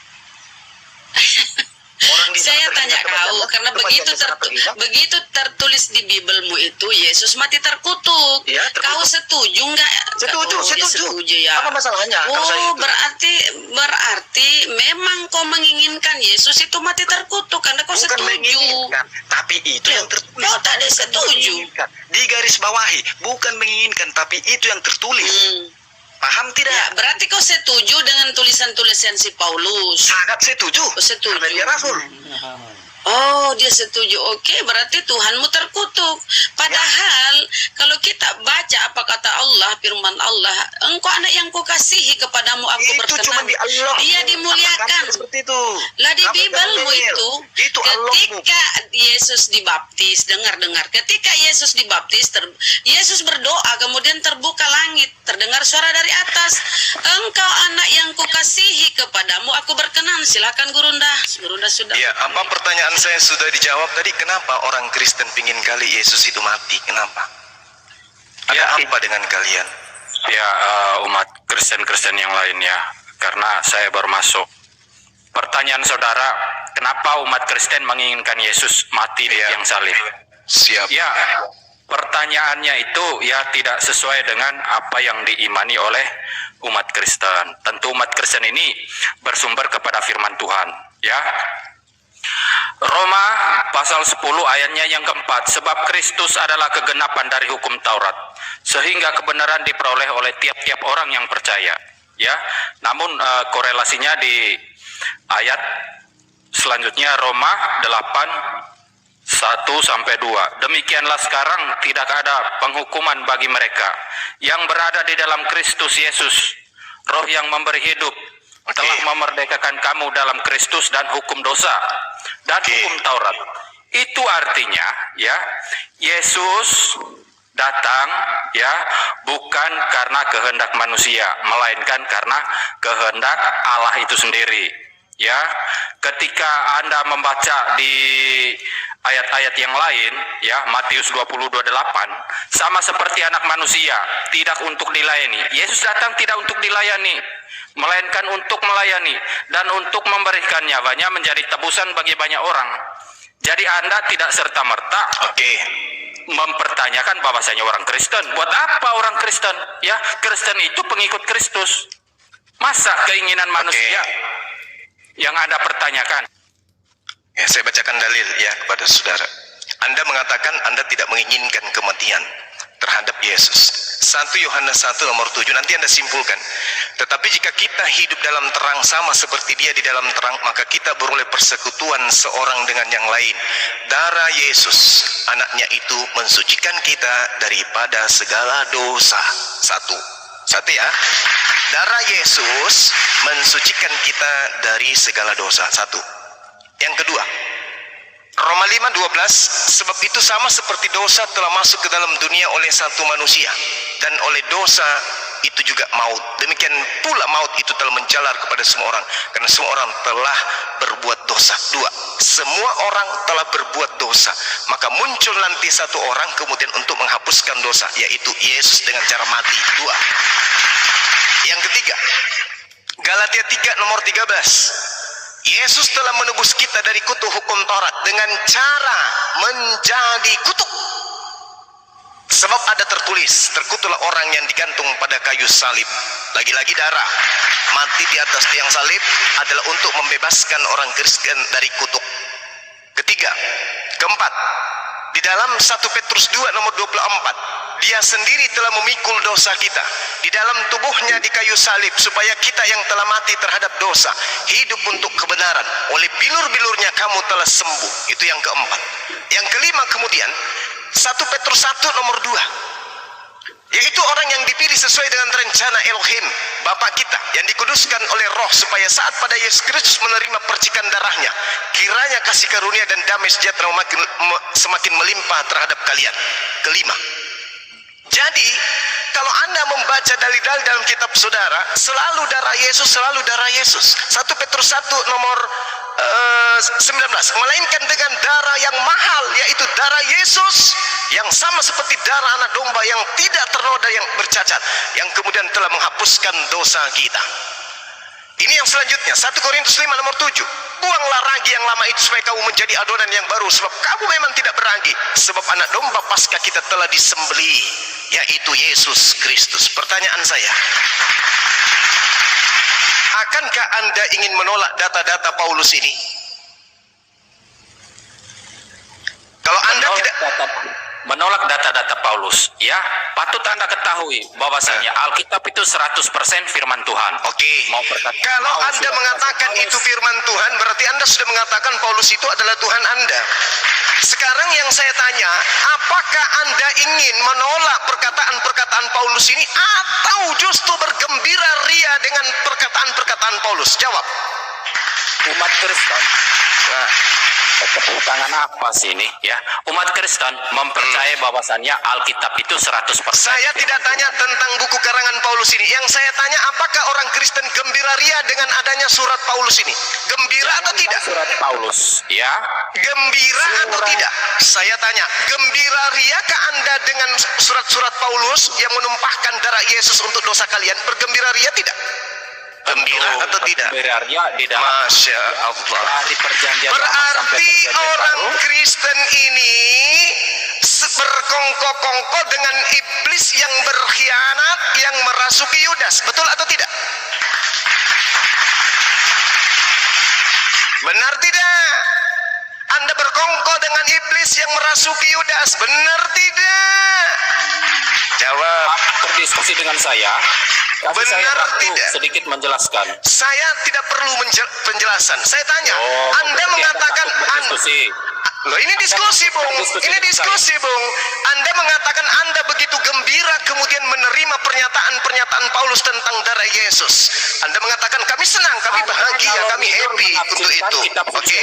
[SPEAKER 2] Orang di sana
[SPEAKER 3] Saya
[SPEAKER 2] terhina
[SPEAKER 3] tanya
[SPEAKER 2] kematiannya,
[SPEAKER 3] kau, karena
[SPEAKER 2] kematiannya sangat terhina.
[SPEAKER 3] begitu tertulis di Bibelmu itu Yesus mati terkutuk.
[SPEAKER 2] Iya, terkutuk.
[SPEAKER 3] Kau setuju enggak?
[SPEAKER 2] Setuju,
[SPEAKER 3] Dia
[SPEAKER 2] setuju.
[SPEAKER 3] setuju ya.
[SPEAKER 2] Apa masalahnya kalau saya
[SPEAKER 3] Oh,
[SPEAKER 2] itu?
[SPEAKER 3] berarti memang kau menginginkan Yesus itu mati terkutuk karena kau
[SPEAKER 2] Bukan
[SPEAKER 3] setuju.
[SPEAKER 2] menginginkan, tapi itu yang tertulis.
[SPEAKER 3] Kau tadi setuju.
[SPEAKER 2] Menginginkan. Di garis bawahi, bukan menginginkan, tapi itu yang tertulis. Paham tidak?
[SPEAKER 3] Ya, berarti kau setuju dengan tulisan-tulisan si Paulus.
[SPEAKER 2] Sangat setuju.
[SPEAKER 3] Oh, setuju.
[SPEAKER 2] Karena dia rasul.
[SPEAKER 3] Oh, dia setuju. Oke, berarti Tuhanmu terkutuk. Padahal kalau kita baca apa kata Allah, firman Allah, engkau anak yang kukasihi, kepadamu aku
[SPEAKER 2] Itu
[SPEAKER 3] berkenan.
[SPEAKER 2] cuma di Allah.
[SPEAKER 3] Dia dimuliakan.
[SPEAKER 2] Seperti itu.
[SPEAKER 3] Lah di
[SPEAKER 2] Kamu
[SPEAKER 3] Bibelmu
[SPEAKER 2] jangan ngeyel.
[SPEAKER 3] itu,
[SPEAKER 2] Itu Allahmu.
[SPEAKER 3] ketika Yesus dibaptis, dengar-dengar, ketika Yesus dibaptis, Yesus berdoa, kemudian terbuka langit, terdengar suara dari atas, engkau anak yang kukasihi, kepadamu aku berkenan. Silakan Gurunda. Gurunda sudah.
[SPEAKER 1] Ya, apa pertanyaan saya sudah dijawab tadi? Kenapa orang Kristen pingin kali Yesus itu mati? Kenapa? Ada
[SPEAKER 4] Ya,
[SPEAKER 1] apa dengan kalian?
[SPEAKER 5] Ya, umat Kristen-Kristen yang lainnya, karena saya baru masuk. Pertanyaan saudara, kenapa umat Kristen menginginkan Yesus mati di
[SPEAKER 1] Ya.
[SPEAKER 5] tiang salib?
[SPEAKER 1] Siap.
[SPEAKER 5] Ya, pertanyaannya itu ya tidak sesuai dengan apa yang diimani oleh umat Kristen. Tentu umat Kristen ini bersumber kepada firman Tuhan, ya. Roma pasal 10 ayatnya yang keempat, sebab Kristus adalah kegenapan dari hukum Taurat, sehingga kebenaran diperoleh oleh tiap-tiap orang yang percaya, ya. Namun korelasinya di ayat selanjutnya, Roma 8:1-2. Demikianlah sekarang tidak ada penghukuman bagi mereka yang berada di dalam Kristus Yesus. Roh yang memberi hidup telah memerdekakan kamu dalam Kristus dan hukum dosa dan hukum Taurat. Itu artinya, ya, Yesus datang, ya, bukan karena kehendak manusia, melainkan karena kehendak Allah itu sendiri. Ya, ketika Anda membaca di ayat-ayat yang lain, ya, Matius 22:8, sama seperti anak manusia, tidak untuk dilayani. Yesus datang tidak untuk dilayani, melainkan untuk melayani dan untuk memberikan nyawanya menjadi tebusan bagi banyak orang. Jadi Anda tidak serta-merta mempertanyakan bahwasanya orang Kristen. Buat apa orang Kristen? Ya, Kristen itu pengikut Kristus. Masa keinginan manusia yang Anda pertanyakan?
[SPEAKER 1] Ya, saya bacakan dalil ya kepada saudara. Anda mengatakan Anda tidak menginginkan kematian terhadap Yesus. 1 Yohanes 1:7, nanti Anda simpulkan. Tetapi jika kita hidup dalam terang sama seperti Dia di dalam terang, maka kita beroleh persekutuan seorang dengan yang lain. Darah Yesus, anaknya itu mensucikan kita daripada segala dosa. Satu ya. Darah Yesus mensucikan kita dari segala dosa. Satu. Yang kedua, Roma 5:12, sebab itu sama seperti dosa telah masuk ke dalam dunia oleh satu manusia, dan oleh dosa itu juga maut. Demikian pula maut itu telah menjalar kepada semua orang, karena semua orang telah berbuat dosa. Dua, semua orang telah berbuat dosa, maka muncul nanti satu orang kemudian untuk menghapuskan dosa, yaitu Yesus dengan cara mati. Dua. Yang ketiga, Galatia 3:13, Yesus telah menebus kita dari kutuk hukum Taurat dengan cara menjadi kutuk. Sebab ada tertulis, terkutuklah orang yang digantung pada kayu salib. Lagi-lagi darah. Mati di atas tiang salib adalah untuk membebaskan orang Kristen dari kutuk. Ketiga, keempat, di dalam 1 Petrus 2:24, Dia sendiri telah memikul dosa kita di dalam tubuhnya di kayu salib, supaya kita yang telah mati terhadap dosa hidup untuk kebenaran. Oleh bilur-bilurnya kamu telah sembuh. Itu yang keempat. Yang kelima kemudian 1 Petrus 1:2, yaitu orang yang dipilih sesuai dengan rencana Elohim Bapa kita, yang dikuduskan oleh Roh, supaya saat pada Yesus Kristus menerima percikan darahnya, kiranya kasih karunia dan damai sejahtera semakin melimpah terhadap kalian. Kelima. Jadi kalau Anda membaca dalil-dalil dalam kitab saudara, selalu darah Yesus, selalu darah Yesus. 1 Petrus 1:19, melainkan dengan darah yang mahal, yaitu darah Yesus, yang sama seperti darah anak domba yang tidak ternoda, yang bercacat, yang kemudian telah menghapuskan dosa kita. Ini yang selanjutnya, 1 Korintus 5:7, buanglah ragi yang lama itu supaya kamu menjadi adonan yang baru, sebab kamu memang tidak beragi, sebab anak domba Paskah kita telah disembelih, yaitu Yesus Kristus. Pertanyaan saya, akankah Anda ingin menolak data-data Paulus ini? Kalau Anda
[SPEAKER 5] menolak data-data Paulus, ya, patut Anda ketahui bahwasanya Alkitab itu 100% firman Tuhan. Kalau Anda mengatakan itu firman Tuhan, berarti Anda sudah mengatakan Paulus itu adalah Tuhan Anda.
[SPEAKER 1] Sekarang yang saya tanya, apakah Anda ingin menolak perkataan-perkataan Paulus ini, atau justru bergembira ria dengan perkataan-perkataan Paulus? Jawab.
[SPEAKER 5] Umat Kristen, tangan apa sih ini, ya? Umat Kristen mempercayai bahwasannya Alkitab itu 100%.
[SPEAKER 1] Saya tidak tanya tentang buku karangan Paulus ini. Yang saya tanya, apakah orang Kristen gembira ria dengan adanya surat Paulus ini? Gembira atau tidak?
[SPEAKER 5] Surat Paulus, ya.
[SPEAKER 1] Gembira atau tidak? Saya tanya, gembira riakah Anda dengan surat-surat Paulus yang menumpahkan darah Yesus untuk dosa kalian? Bergembira ria tidak? Gembira atau tidak?
[SPEAKER 5] Gembira ria di dalam,
[SPEAKER 1] Masya Allah.
[SPEAKER 5] dari perjanjian lama sampai
[SPEAKER 1] Berarti
[SPEAKER 5] perjanjian
[SPEAKER 1] orang
[SPEAKER 5] baru.
[SPEAKER 1] Kristen ini berkongko-kongko dengan iblis yang berkhianat yang merasuki Yudas. Betul atau tidak? Benar tidak? Anda berkongko dengan iblis yang merasuki Yudas. Benar tidak? Jawab.
[SPEAKER 5] Berdiskusi dengan saya. Kasih saya
[SPEAKER 1] Benar
[SPEAKER 5] waktu
[SPEAKER 1] tidak?
[SPEAKER 5] sedikit menjelaskan.
[SPEAKER 1] Saya tidak perlu penjelasan. Saya tanya, Anda
[SPEAKER 5] berarti
[SPEAKER 1] mengatakan
[SPEAKER 5] takut berdiskusi.
[SPEAKER 1] Loh, ini diskusi, Bung. Ini diskusi, Bung. Anda mengatakan Anda begitu gembira kemudian menerima pernyataan Paulus tentang darah Yesus. Anda mengatakan kami senang, kami bahagia, kami happy untuk itu. Oke?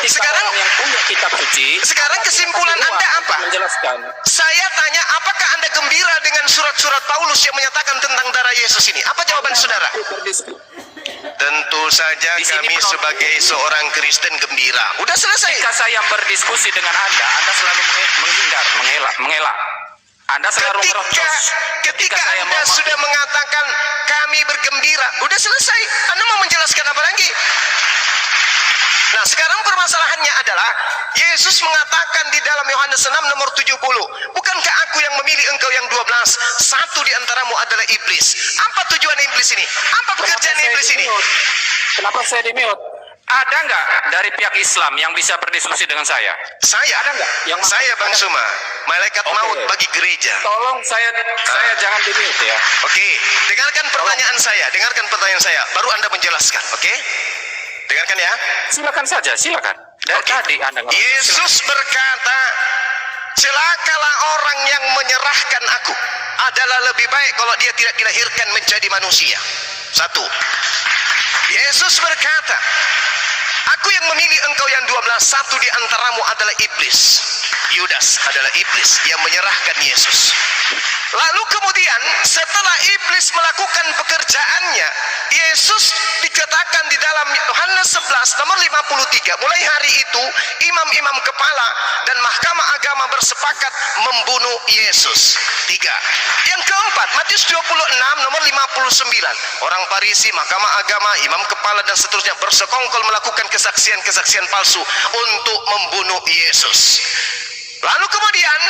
[SPEAKER 1] Sekarang
[SPEAKER 5] yang punya kitab suci.
[SPEAKER 1] Sekarang kesimpulan Anda apa?
[SPEAKER 5] Menjelaskan.
[SPEAKER 1] Saya tanya, apakah Anda gembira dengan surat-surat Paulus yang menyatakan tentang darah Yesus ini? Apa jawaban saudara? Tentu saja kami sebagai seorang Kristen gembira. Udah selesai.
[SPEAKER 5] Ketika saya berdiskusi dengan Anda selalu menghindar, mengelak. Anda selalu merocos.
[SPEAKER 1] Ketika Anda sudah mengatakan kami bergembira, udah selesai. Anda mau menjelaskan apa lagi? Nah, sekarang permasalahannya adalah Yesus mengatakan di dalam Yohanes 6 nomor 70, bukankah aku yang memilih engkau yang 12? Satu di antaramu adalah iblis. Apa tujuan iblis ini? Apa pekerjaan iblis ini?
[SPEAKER 5] Kenapa saya di-mute? Ada nggak dari pihak Islam yang bisa berdiskusi dengan saya?
[SPEAKER 1] Saya
[SPEAKER 5] Ada nggak? Yang
[SPEAKER 1] saya Bang Suma, malaikat
[SPEAKER 5] Oke.
[SPEAKER 1] maut bagi gereja.
[SPEAKER 5] Tolong saya jangan di-mute ya.
[SPEAKER 1] Oke, dengarkan pertanyaan saya, baru Anda menjelaskan, oke? Dengarkan ya.
[SPEAKER 5] Silakan saja, silakan. Dari
[SPEAKER 1] Oke.
[SPEAKER 5] tadi Anda ngomong.
[SPEAKER 1] Yesus berkata, celakalah orang yang menyerahkan aku. Adalah lebih baik kalau dia tidak dilahirkan menjadi manusia. Satu. Yesus berkata, aku yang memilih engkau yang 12, satu di antaramu adalah iblis. Yudas adalah iblis yang menyerahkan Yesus. Lalu kemudian setelah iblis melakukan pekerjaannya, Yesus dikatakan di dalam Yohanes 11 nomor 53, mulai hari itu imam-imam kepala dan mahkamah agama bersepakat membunuh Yesus. 3. Yang keempat, Matius 26 nomor 59, orang Farisi, mahkamah agama, imam kepala dan seterusnya bersekongkol melakukan kesaksian-kesaksian palsu untuk membunuh Yesus. Lalu kemudian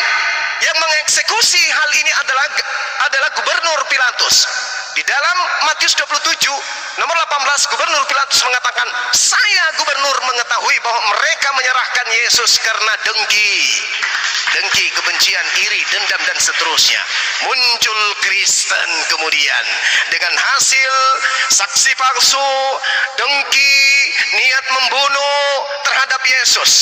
[SPEAKER 1] yang mengeksekusi hal ini adalah Gubernur Pilatus. Di dalam Matius 27 nomor 18, Gubernur Pilatus mengatakan, saya gubernur mengetahui bahwa mereka menyerahkan Yesus karena dengki, kebencian, iri, dendam dan seterusnya. Muncul Kristen kemudian dengan hasil saksi palsu, dengki, niat membunuh terhadap Yesus.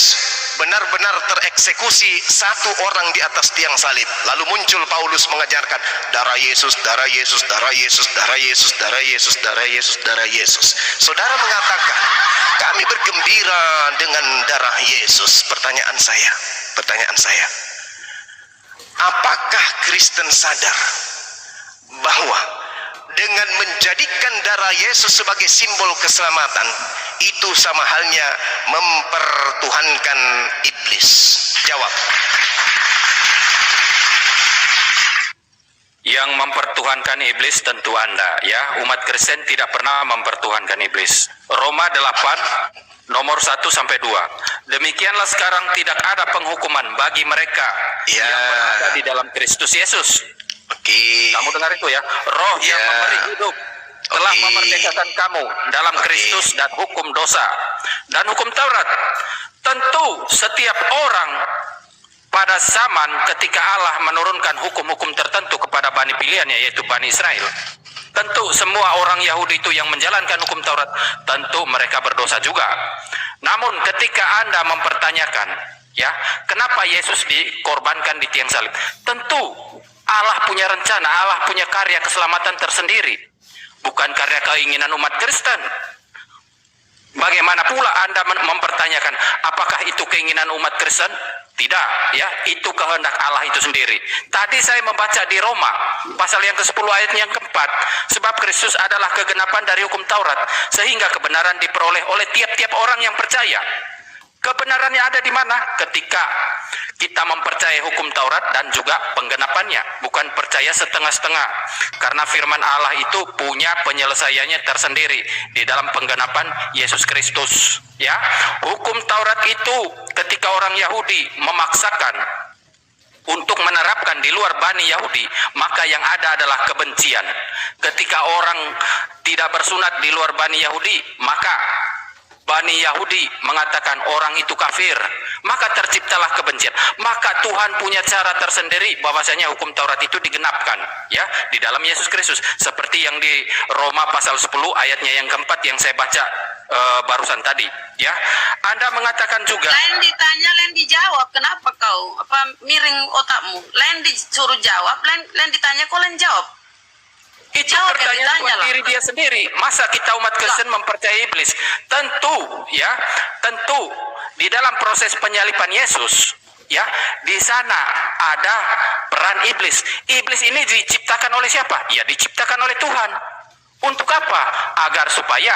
[SPEAKER 1] Benar-benar tereksekusi satu orang di atas tiang salib. Lalu muncul Paulus mengajarkan darah Yesus, darah Yesus, darah Yesus, darah Yesus, darah Yesus, darah Yesus, darah Yesus. Saudara mengatakan kami bergembira dengan darah Yesus. Pertanyaan saya, apakah Kristen sadar bahwa dengan menjadikan darah Yesus sebagai simbol keselamatan, itu sama halnya mempertuhankan iblis? Jawab.
[SPEAKER 5] Yang mempertuhankan iblis tentu Anda, ya. Umat Kristen tidak pernah mempertuhankan iblis. Roma 8 nomor 1 sampai 2. Demikianlah sekarang tidak ada penghukuman bagi mereka
[SPEAKER 1] Ya.
[SPEAKER 5] yang berada di dalam Kristus Yesus.
[SPEAKER 1] Oke.
[SPEAKER 5] Kamu dengar itu ya? Roh yang
[SPEAKER 1] Ya.
[SPEAKER 5] memberi hidup telah
[SPEAKER 1] Oke.
[SPEAKER 5] memerdekakan kamu dalam Kristus dan hukum dosa dan hukum Taurat. Tentu setiap orang pada zaman ketika Allah menurunkan hukum-hukum tertentu kepada bani pilihannya, yaitu Bani Israel, tentu semua orang Yahudi itu yang menjalankan hukum Taurat, tentu mereka berdosa juga. Namun ketika Anda mempertanyakan, ya, kenapa Yesus dikorbankan di tiang salib? Tentu Allah punya rencana, Allah punya karya keselamatan tersendiri, bukan karya keinginan umat Kristen. Bagaimana pula Anda mempertanyakan apakah itu keinginan umat Kristen? Tidak, ya, itu kehendak Allah itu sendiri. Tadi saya membaca di Roma pasal yang ke-10 ayat yang keempat, sebab Kristus adalah kegenapan dari hukum Taurat, sehingga kebenaran diperoleh oleh tiap-tiap orang yang percaya. Kebenarannya ada di mana? Ketika kita mempercayai hukum Taurat dan juga penggenapannya, bukan percaya setengah-setengah. Karena firman Allah itu punya penyelesaiannya tersendiri di dalam penggenapan Yesus Kristus. Ya, hukum Taurat itu ketika orang Yahudi memaksakan untuk menerapkan di luar Bani Yahudi, maka yang ada adalah kebencian. Ketika orang tidak bersunat di luar Bani Yahudi, maka Bani Yahudi mengatakan orang itu kafir, maka terciptalah kebencian. Maka Tuhan punya cara tersendiri bahwasanya hukum Taurat itu digenapkan, ya, di dalam Yesus Kristus, seperti yang di Roma pasal 10 ayatnya yang keempat yang saya baca barusan tadi, ya. Anda mengatakan juga
[SPEAKER 3] Lain ditanya, lain dijawab. Kenapa kau miring otakmu? Lain disuruh jawab, lain ditanya, kau lain jawab.
[SPEAKER 5] itu
[SPEAKER 3] Jawab yang
[SPEAKER 5] pertanyaan
[SPEAKER 3] ditanya
[SPEAKER 5] buat
[SPEAKER 3] lah.
[SPEAKER 5] diri dia sendiri. Masa kita umat Kristen mempercayai iblis? Tentu, ya, tentu di dalam proses penyaliban Yesus, ya, di sana ada peran iblis. Iblis ini diciptakan oleh siapa? Ya, diciptakan oleh Tuhan. Untuk apa? Agar supaya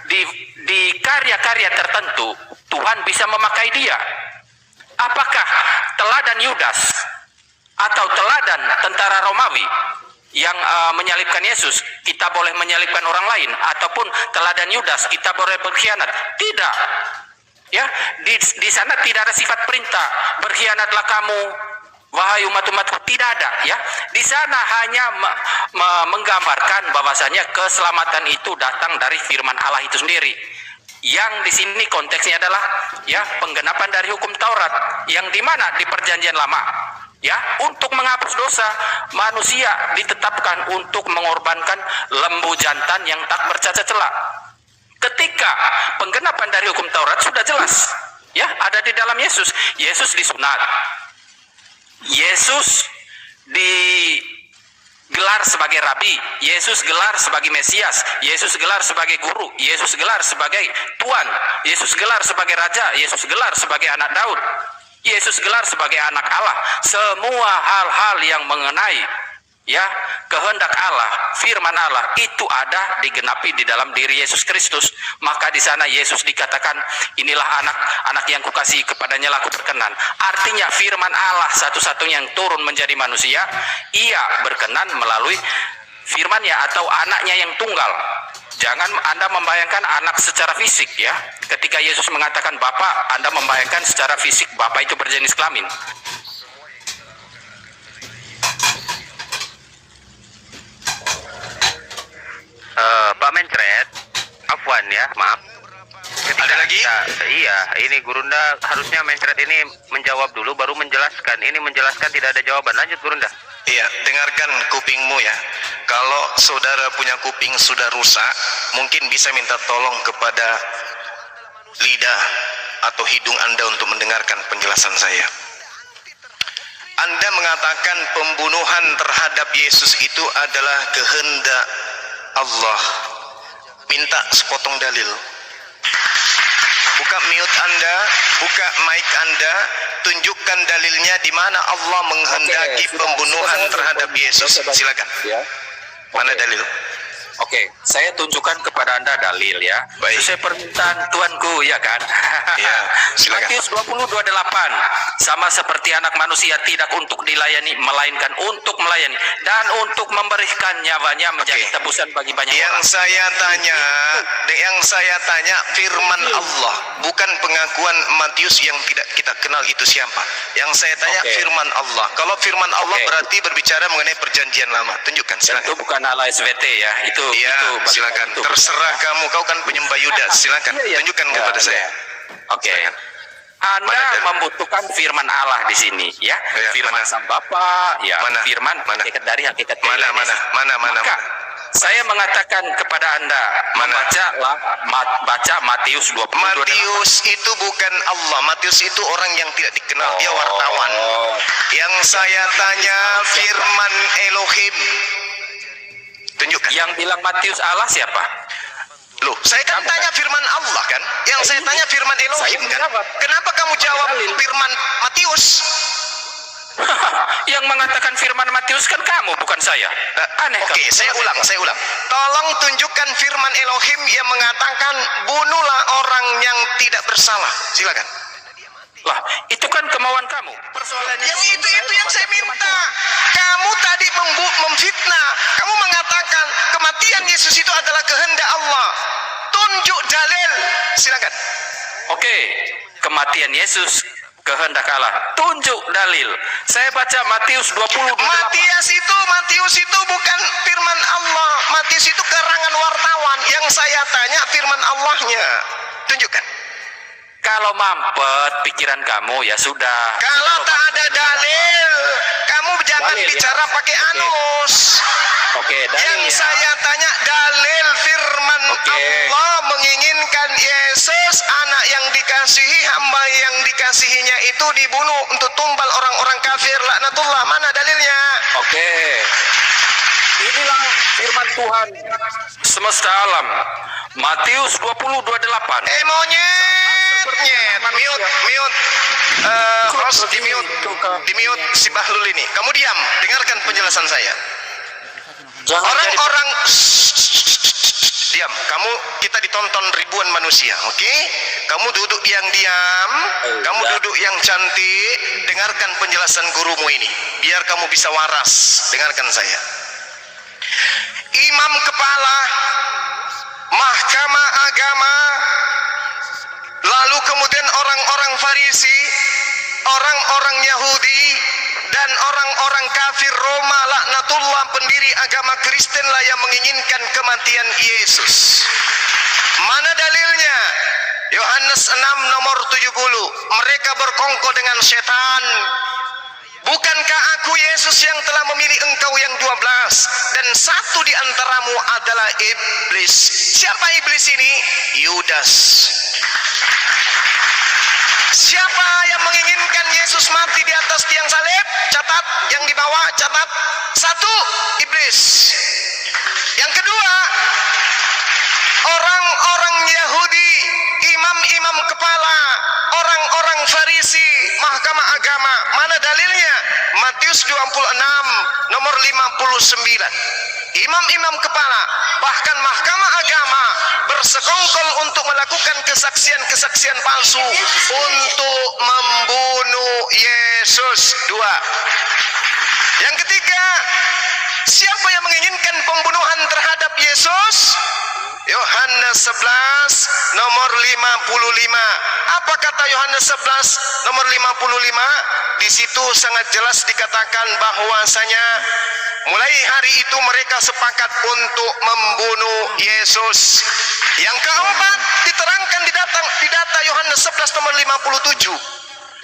[SPEAKER 5] di karya-karya tertentu Tuhan bisa memakai dia. Apakah teladan Yudas atau teladan tentara Romawi yang menyalibkan Yesus, kita boleh menyalibkan orang lain, ataupun teladan Yudas, kita boleh berkhianat? Tidak. Ya, di sana tidak ada sifat perintah, berkhianatlah kamu, wahai umat-umatku, tidak ada, ya. Di sana hanya menggambarkan bahwasanya keselamatan itu datang dari firman Allah itu sendiri. Yang di sini konteksnya adalah, ya, penggenapan dari hukum Taurat, yang dimana di Perjanjian Lama, ya, untuk menghapus dosa manusia ditetapkan untuk mengorbankan lembu jantan yang tak bercacat celah. Ketika penggenapan dari hukum Taurat sudah jelas, ya, ada di dalam Yesus. Yesus disunat, Yesus digelar sebagai rabi, Yesus gelar sebagai Mesias, Yesus gelar sebagai guru, Yesus gelar sebagai Tuan, Yesus gelar sebagai Raja, Yesus gelar sebagai anak Daud, Yesus gelar sebagai anak Allah. Semua hal-hal yang mengenai, ya, kehendak Allah, firman Allah itu ada digenapi di dalam diri Yesus Kristus. Maka di sana Yesus dikatakan, inilah anak yang kukasihi, kepadanya lah aku berkenan. Artinya firman Allah satu-satunya yang turun menjadi manusia, ia berkenan melalui firman-Nya atau anaknya yang tunggal. Jangan Anda membayangkan anak secara fisik, ya. Ketika Yesus mengatakan Bapa, Anda membayangkan secara fisik Bapa itu berjenis kelamin.
[SPEAKER 4] Pak Mencret, afwan ya, maaf.
[SPEAKER 1] Ada lagi?
[SPEAKER 4] Iya, ini Gurunda harusnya Mencret ini menjawab dulu baru menjelaskan. Ini menjelaskan tidak ada jawaban. Lanjut Gurunda.
[SPEAKER 1] Iya, dengarkan kupingmu, ya. Kalau saudara punya kuping sudah rusak, mungkin bisa minta tolong kepada lidah atau hidung Anda untuk mendengarkan penjelasan saya. Anda mengatakan pembunuhan terhadap Yesus itu adalah kehendak Allah. Minta sepotong dalil. Buka mute Anda, buka mic Anda, tunjukkan dalilnya di mana Allah menghendaki pembunuhan terhadap Yesus. Silakan.
[SPEAKER 5] Ya.
[SPEAKER 1] Mana dalil?
[SPEAKER 5] Oke, saya tunjukkan kepada Anda dalil, ya.
[SPEAKER 1] Baik.
[SPEAKER 5] Sesuai permintaan Tuanku, ya kan?
[SPEAKER 1] Ya, silakan.
[SPEAKER 5] Matius 20:28, sama seperti anak manusia tidak untuk dilayani, melainkan untuk melayani dan untuk memberikan nyawanya menjadi
[SPEAKER 1] Oke.
[SPEAKER 5] tebusan bagi banyak
[SPEAKER 1] Yang
[SPEAKER 5] orang.
[SPEAKER 1] saya tanya firman Allah, bukan pengakuan Matius yang tidak kita kenal itu siapa. Yang saya tanya
[SPEAKER 5] Oke.
[SPEAKER 1] firman Allah. Kalau firman Allah
[SPEAKER 5] Oke.
[SPEAKER 1] berarti berbicara mengenai perjanjian lama. Tunjukkan, silakan.
[SPEAKER 5] Itu bukan ala SWT, ya. Itu
[SPEAKER 1] Iya,
[SPEAKER 5] itu
[SPEAKER 1] silakan.
[SPEAKER 5] itu.
[SPEAKER 1] Terserah kamu. Kau kan penyembah Yudas. Silakan.
[SPEAKER 5] Iya, iya.
[SPEAKER 1] Tunjukkan
[SPEAKER 5] Ya,
[SPEAKER 1] kepada
[SPEAKER 5] ya.
[SPEAKER 1] saya.
[SPEAKER 5] Oke.
[SPEAKER 1] Silakan.
[SPEAKER 5] Anda
[SPEAKER 1] Mana dalil?
[SPEAKER 5] membutuhkan firman Allah di sini, ya.
[SPEAKER 1] Ya,
[SPEAKER 5] Firman
[SPEAKER 1] mana?
[SPEAKER 5] Sang Bapa, ya.
[SPEAKER 1] Mana?
[SPEAKER 5] Firman
[SPEAKER 1] Mana?
[SPEAKER 5] hakikat dari hakikat
[SPEAKER 1] Mana,
[SPEAKER 5] Ilahi.
[SPEAKER 1] mana?
[SPEAKER 5] Maka saya mengatakan kepada Anda,
[SPEAKER 1] Mana?
[SPEAKER 5] baca Matius 20:28.
[SPEAKER 1] Matius itu bukan Allah. Matius itu orang yang tidak dikenal. Dia wartawan. Yang saya tanya firman Elohim. Tunjukkan.
[SPEAKER 5] Yang bilang Matius Allah siapa?
[SPEAKER 1] Loh, saya kan
[SPEAKER 5] Kamu
[SPEAKER 1] tanya
[SPEAKER 5] kan?
[SPEAKER 1] firman Allah kan? Yang saya tanya firman Elohim
[SPEAKER 5] Saya
[SPEAKER 1] kan?
[SPEAKER 5] menjawab.
[SPEAKER 1] Kenapa kamu jawab
[SPEAKER 5] Dalil.
[SPEAKER 1] firman Matius?
[SPEAKER 5] Yang mengatakan firman Matius kan kamu, bukan saya. Aneh.
[SPEAKER 1] Oke,
[SPEAKER 5] kamu.
[SPEAKER 1] saya ulang. Tolong tunjukkan firman Elohim yang mengatakan bunuhlah orang yang tidak bersalah. Silakan.
[SPEAKER 5] Lah, itu kan kemauan kamu. Persoalannya
[SPEAKER 1] Yang itu yang saya minta. Kamu tadi memfitnah. Kamu mengatakan kematian Yesus itu adalah kehendak Allah. Tunjuk dalil. Silakan.
[SPEAKER 5] Oke, kematian Yesus kehendak Allah. Tunjuk dalil. Saya baca Matius 20.
[SPEAKER 1] Matius itu bukan firman Allah. Matius itu karangan wartawan. Yang saya tanya firman Allahnya. Tunjukkan.
[SPEAKER 5] Kalau mampet pikiran kamu ya sudah.
[SPEAKER 1] Kalau tak ada dalil, kamu jangan
[SPEAKER 5] Dalil, ya.
[SPEAKER 1] bicara pakai anus.
[SPEAKER 5] Oke, dalil
[SPEAKER 1] Yang
[SPEAKER 5] ya.
[SPEAKER 1] saya tanya dalil firman
[SPEAKER 5] Oke.
[SPEAKER 1] Allah menginginkan Yesus, anak yang dikasihi, hamba yang dikasihinya itu dibunuh untuk tumbal orang-orang kafir, laknatullah. Mana dalilnya?
[SPEAKER 5] Oke. Inilah firman Tuhan semesta alam. Matius 20:28.
[SPEAKER 1] Monyet, mute. Host di mute si Bahlul ini. Kamu diam, dengarkan penjelasan saya. Orang-orang diam. Kita ditonton ribuan manusia, oke? Kamu duduk yang diam, kamu duduk yang cantik. Dengarkan penjelasan gurumu ini, biar kamu bisa waras. Dengarkan saya. Imam kepala mahkamah agama, lalu kemudian orang-orang Farisi, orang-orang Yahudi, dan orang-orang kafir Roma, laknatullah, pendiri agama Kristen lah yang menginginkan kematian Yesus. Mana dalilnya? Yohanes 6 nomor 70. Mereka berkongkol dengan setan. Bukankah aku Yesus yang telah memilih engkau yang 12, dan satu di antaramu adalah iblis. Siapa iblis ini? Yudas. Siapa yang menginginkan Yesus mati di atas tiang salib? Catat, yang di bawah catat. Satu, iblis. Yang kedua, orang-orang Yahudi, imam-imam kepala, orang-orang Farisi, mahkamah agama. Mana dalilnya? Matius 26 nomor 59. Imam-imam kepala, bahkan mahkamah agama bersekongkol untuk melakukan kesaksian-kesaksian palsu untuk membunuh Yesus. Dua. Yang ketiga, siapa yang menginginkan pembunuhan terhadap Yesus? Yohanes 11 nomor 55. Apa kata Yohanes 11 nomor 55? Di situ sangat jelas dikatakan bahwasanya mulai hari itu mereka sepakat untuk membunuh Yesus. Yang keempat diterangkan di data Yohanes 11 nomor 57.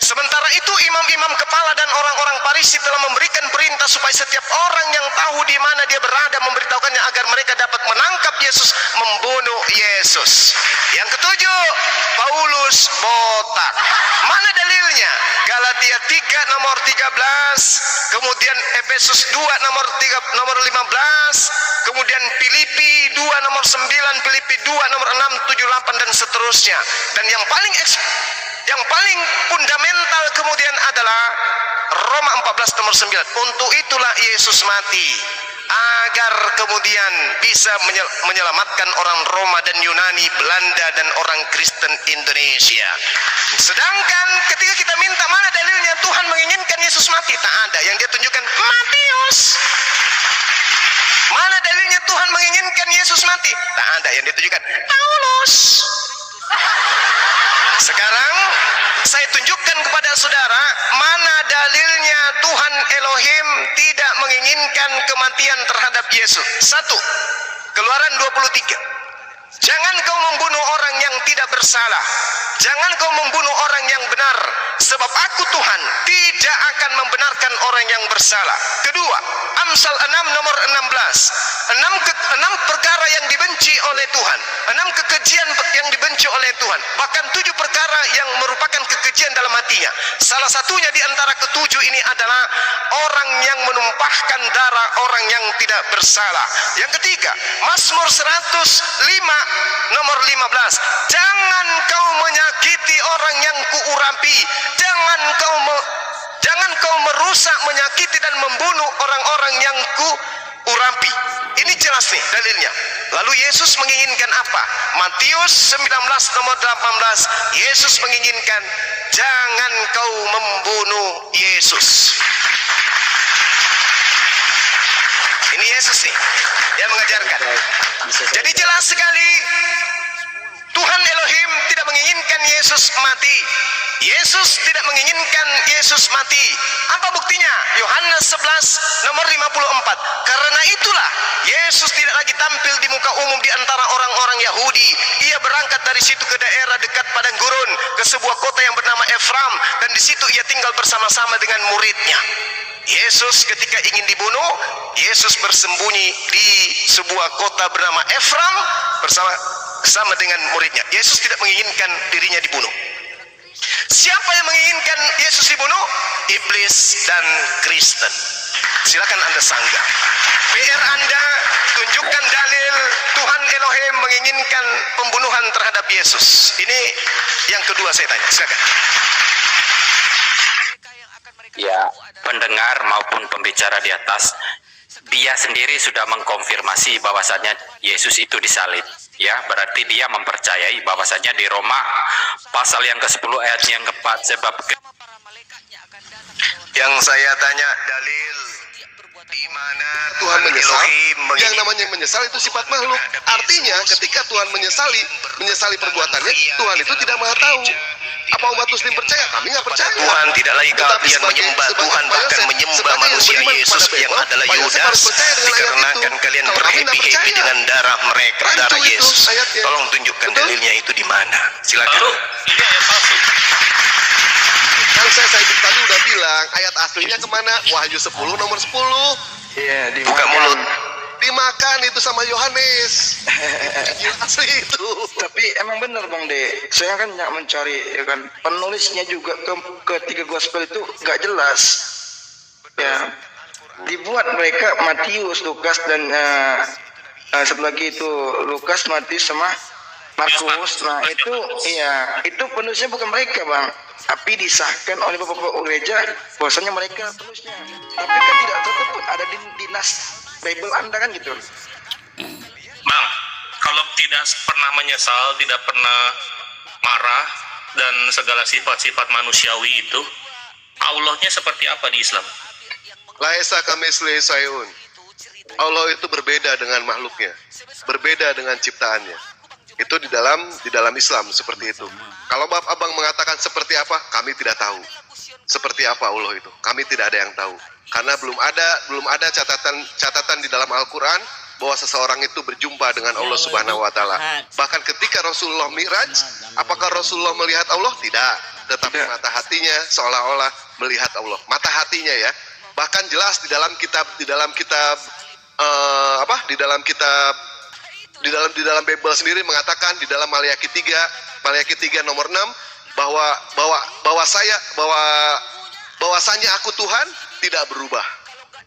[SPEAKER 1] Sementara itu imam-imam kepala dan orang-orang Farisi telah memberikan perintah supaya setiap orang yang tahu di mana dia berada memberitahukannya agar mereka dapat menangkap Yesus, membunuh Yesus. Yang ketujuh, Paulus botak. Mana dalilnya? Galatia 3 nomor 13, kemudian Efesus 2 nomor 15, kemudian Filipi 2 nomor 9, Filipi 2 nomor 6, 7, 8 dan seterusnya. Dan yang paling fundamental kemudian adalah Roma 14 nomor 9. Untuk itulah Yesus mati, agar kemudian bisa menyelamatkan orang Roma dan Yunani, Belanda dan orang Kristen Indonesia. Sedangkan ketika kita minta mana dalilnya Tuhan menginginkan Yesus mati, tak ada. Yang dia tunjukkan Matius. Mana dalilnya Tuhan menginginkan Yesus mati? Tak ada. Yang dia tunjukkan Paulus. Sekarang saya tunjukkan kepada saudara mana dalilnya Tuhan Elohim tidak menginginkan kematian terhadap Yesus. Satu, Keluaran 23. Jangan kau membunuh orang yang tidak bersalah. Jangan kau membunuh orang yang benar, sebab aku Tuhan tidak akan membenarkan orang yang bersalah. Kedua, Amsal 6 nomor 16. 6 perkara yang dibenci oleh Tuhan, 6 kekejian yang dibenci oleh Tuhan, bahkan 7 perkara yang merupakan kekejian dalam hatinya. Salah satunya di antara ketujuh ini adalah orang yang menumpahkan darah orang yang tidak bersalah. Yang ketiga, Mazmur 105 nomor 15. Jangan kau menyakiti orang yang kuurapi, jangan kau merusak, menyakiti dan membunuh orang-orang yang kuurapi. Ini jelas nih dalilnya. Lalu Yesus menginginkan apa? Matius 19 nomor 18. Yesus menginginkan jangan kau membunuh Yesus. Ini Yesus nih yang mengajarkan. Jadi jelas sekali Tuhan Elohim tidak menginginkan menginginkan Yesus mati. Yesus tidak menginginkan Yesus mati. Apa buktinya? Yohanes 11 nomor 54. Karena itulah Yesus tidak lagi tampil di muka umum di antara orang-orang Yahudi. Ia berangkat dari situ ke daerah dekat padang gurun, ke sebuah kota yang bernama Efram, dan di situ ia tinggal bersama-sama dengan muridnya. Yesus ketika ingin dibunuh, Yesus bersembunyi di sebuah kota bernama Efram bersama dengan muridnya. Yesus tidak menginginkan dirinya dibunuh. Siapa yang menginginkan Yesus dibunuh? Iblis dan Kristen. Silakan Anda sanggah. PR Anda, tunjukkan dalil Tuhan Elohim menginginkan pembunuhan terhadap Yesus. Ini yang kedua saya tanya. Silakan.
[SPEAKER 5] Ya, pendengar maupun pembicara di atas, dia sendiri sudah mengkonfirmasi bahwasannya Yesus itu disalib. Ya, berarti dia mempercayai bahwasannya di Roma pasal yang ke-10 ayat yang ke-4 sebab
[SPEAKER 1] Yang saya tanya dalil di mana
[SPEAKER 6] Tuhan menyesal.
[SPEAKER 1] Elohim
[SPEAKER 6] Yang namanya menyesal itu sifat makhluk. Artinya ketika Tuhan menyesali perbuatannya, Tuhan itu tidak maha tahu. Apa umat muslim percaya? Kami nggak percaya.
[SPEAKER 1] Tuhan tidak lagi
[SPEAKER 6] Tetapi
[SPEAKER 1] kalian
[SPEAKER 6] sebagai-
[SPEAKER 1] menyembah
[SPEAKER 6] sebagai
[SPEAKER 1] Tuhan,
[SPEAKER 6] Pak
[SPEAKER 1] bahkan
[SPEAKER 6] Yosef,
[SPEAKER 1] menyembah
[SPEAKER 6] sebagai yang
[SPEAKER 1] manusia
[SPEAKER 6] beriman
[SPEAKER 1] Yesus
[SPEAKER 6] kepada
[SPEAKER 1] yang
[SPEAKER 6] Bible,
[SPEAKER 1] adalah
[SPEAKER 6] Pak Yosef
[SPEAKER 1] Yudas,
[SPEAKER 6] harus percaya dengan ayat
[SPEAKER 1] dikarenakan
[SPEAKER 6] itu.
[SPEAKER 1] kalian
[SPEAKER 6] Kalau kami nggak
[SPEAKER 1] berhappy-happy
[SPEAKER 6] percaya,
[SPEAKER 1] dengan darah mereka,
[SPEAKER 6] rancu
[SPEAKER 1] darah
[SPEAKER 6] itu
[SPEAKER 1] Yesus.
[SPEAKER 6] ayatnya.
[SPEAKER 1] Tolong tunjukkan
[SPEAKER 6] Betul?
[SPEAKER 1] dalilnya itu di mana. Silakan.
[SPEAKER 7] Lalu ini ayat palsu.
[SPEAKER 6] Kan saya tadi udah bilang ayat aslinya kemana? Wahyu 10 nomor 10
[SPEAKER 8] Iya,
[SPEAKER 1] Buka mulut.
[SPEAKER 6] dimakan itu sama Yohanes. Injil asli itu.
[SPEAKER 8] Tapi emang benar Bang De, saya kan nggak mencari, ya kan, penulisnya juga ketiga gospel itu nggak jelas. Ya, dibuat mereka Matius, Lukas dan satu lagi itu Lukas, Matius sama Markus. Nah itu, iya, itu penulisnya bukan mereka Bang, tapi disahkan oleh bapak-bapak gereja bahwasanya mereka penulisnya. Tapi kan tidak tertutup ada di dinas Bible Anda kan gitu.
[SPEAKER 7] Bang, kalau tidak pernah menyesal, tidak pernah marah, dan segala sifat-sifat manusiawi itu, Allahnya seperti apa di Islam?
[SPEAKER 6] Laisa kamisli sayun. Allah itu berbeda dengan makhluknya, berbeda dengan ciptaannya. Itu di dalam Islam seperti itu. Kalau abang mengatakan seperti apa, kami tidak tahu. Seperti apa Allah itu, kami tidak ada yang tahu. Karena belum ada catatan di dalam Al-Quran bahwa seseorang itu berjumpa dengan Allah Subhanahu Wa Taala. Bahkan ketika Rasulullah Mi'raj, apakah Rasulullah melihat Allah? Tidak. Tetapi mata hatinya seolah-olah melihat Allah. Mata hatinya ya. Bahkan jelas di dalam Bible sendiri mengatakan di dalam Maliaki 3 nomor 6 bahwasanya aku Tuhan tidak berubah.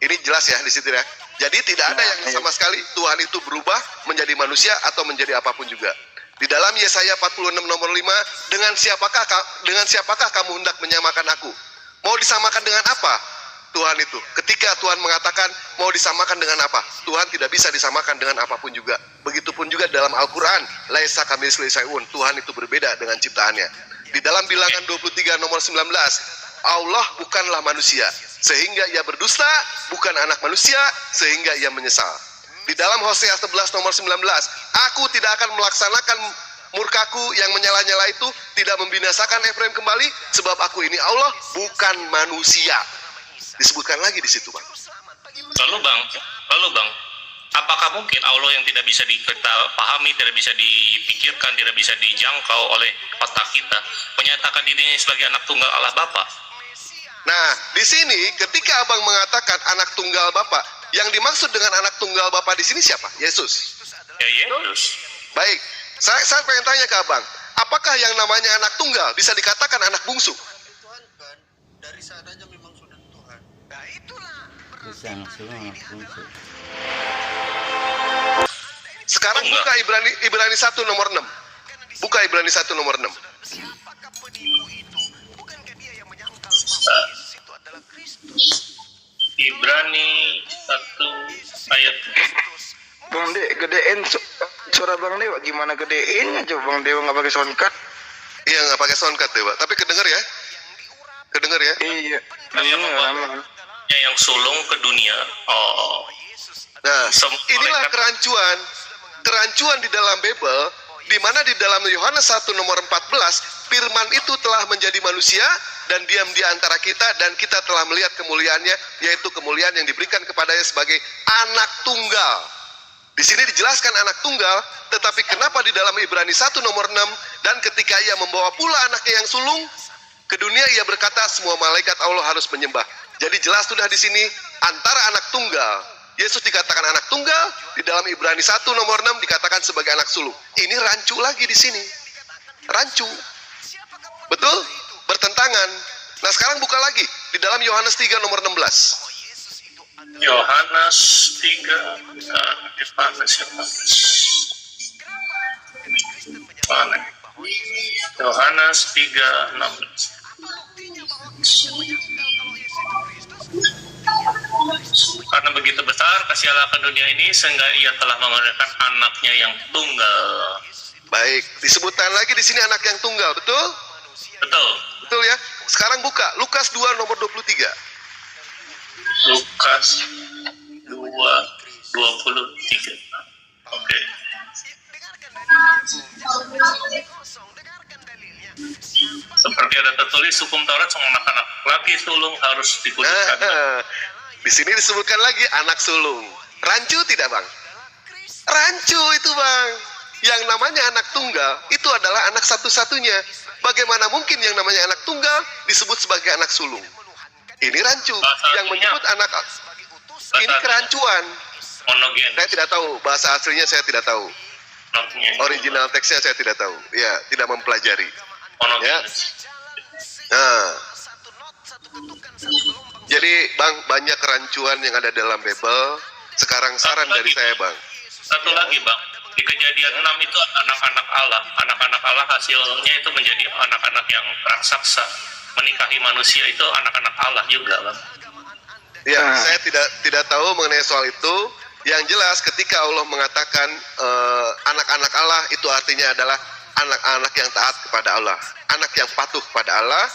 [SPEAKER 6] Ini jelas ya di situ ya. Jadi tidak ada yang sama sekali Tuhan itu berubah menjadi manusia atau menjadi apapun juga. Di dalam Yesaya 46 nomor 5, dengan siapakah kamu hendak menyamakan aku? Mau disamakan dengan apa? Tuhan itu. Ketika Tuhan mengatakan mau disamakan dengan apa? Tuhan tidak bisa disamakan dengan apapun juga. Begitupun juga dalam Al-Quran, laisa kamitslihi syai'un. Tuhan itu berbeda dengan ciptaannya. Di dalam Bilangan 23 nomor 19, Allah bukanlah manusia sehingga ia berdusta, bukan anak manusia sehingga ia menyesal. Di dalam Hosea 11 nomor 19, aku tidak akan melaksanakan murkaku yang menyala-nyala itu, tidak membinasakan Efraim kembali, sebab aku ini Allah, bukan manusia. Disebutkan lagi di situ, Bang.
[SPEAKER 7] Lalu bang, apakah mungkin Allah yang tidak bisa kita pahami, tidak bisa dipikirkan, tidak bisa dijangkau oleh otak kita, menyatakan dirinya sebagai anak tunggal Allah Bapa?
[SPEAKER 6] Nah, di sini ketika Abang mengatakan anak tunggal Bapa, yang dimaksud dengan anak tunggal Bapa di sini siapa? Yesus.
[SPEAKER 7] Ya Yesus.
[SPEAKER 6] Baik, saya pengen tanya ke Abang, apakah yang namanya anak tunggal bisa dikatakan anak bungsu?
[SPEAKER 2] Dari sananya memang sudah Tuhan.
[SPEAKER 6] Nah, itulah. Sekarang buka Ibrani 1 nomor 6. Buka Ibrani 1 nomor 6.
[SPEAKER 1] Siapakah penipu itu? Bukankah dia yang menyangkal bahwa Yesus itu adalah Kristus?
[SPEAKER 7] Ibrani 1 ayat.
[SPEAKER 8] Bang De, gedein suara Bang Dewa, gimana gedein aja Bang Dewa nggak pakai soundcard?
[SPEAKER 6] Iya, nggak pakai soundcard Dewa, tapi kedenger ya. Kedenger ya.
[SPEAKER 8] Iya,
[SPEAKER 7] Yang membawa yang sulung ke dunia. Oh.
[SPEAKER 6] Nah,
[SPEAKER 7] Semua
[SPEAKER 6] inilah
[SPEAKER 7] malaikat-
[SPEAKER 6] kerancuan di dalam Bible di mana di dalam Yohanes 1 nomor 14, firman itu telah menjadi manusia dan diam di antara kita, dan kita telah melihat kemuliaannya, yaitu kemuliaan yang diberikan kepadanya sebagai anak tunggal. Di sini dijelaskan anak tunggal, tetapi kenapa di dalam Ibrani 1 nomor 6, dan ketika ia membawa pula anaknya yang sulung ke dunia, ia berkata semua malaikat Allah harus menyembah. Jadi jelas sudah di sini antara anak tunggal, Yesus dikatakan anak tunggal, di dalam Ibrani 1 nomor 6 dikatakan sebagai anak sulung. Ini rancu lagi di sini. Rancu. Betul? Bertentangan. Nah, sekarang buka lagi di dalam Yohanes 3 nomor 16.
[SPEAKER 7] Yohanes 3 Yohanes 3:16. Karena begitu besar kasih Allah ke dunia ini sehingga ia telah mengorbankan anaknya yang tunggal.
[SPEAKER 6] Baik, disebutkan lagi di sini anak yang tunggal, betul?
[SPEAKER 7] Betul.
[SPEAKER 6] Betul ya? Sekarang buka Lukas 2 nomor 23.
[SPEAKER 7] Lukas 2:23. Oke. Seperti ada tertulis hukum Taurat semua anak-anak laki sulung harus dikuduskan.
[SPEAKER 6] Di sini disebutkan lagi anak sulung. Rancu tidak, Bang? Rancu itu, Bang. Yang namanya anak tunggal itu adalah anak satu-satunya. Bagaimana mungkin yang namanya anak tunggal disebut sebagai anak sulung? Ini rancu. Yang menyebut anak ini kerancuan.
[SPEAKER 7] Monogen.
[SPEAKER 6] Saya tidak tahu bahasa aslinya, saya tidak tahu. Original teksnya saya tidak tahu. Ya, tidak mempelajari. Ya. Nah, jadi Bang, banyak kerancuan yang ada dalam Bible. Sekarang saran dari saya, Bang.
[SPEAKER 7] Satu lagi, Bang. Di Kejadian 6 itu anak-anak Allah. Anak-anak Allah hasilnya itu menjadi anak-anak yang raksasa. Menikahi manusia itu anak-anak Allah juga, Bang.
[SPEAKER 6] Ya, saya tidak tahu mengenai soal itu. Yang jelas ketika Allah mengatakan anak-anak Allah, itu artinya adalah anak-anak yang taat kepada Allah, anak yang patuh kepada Allah,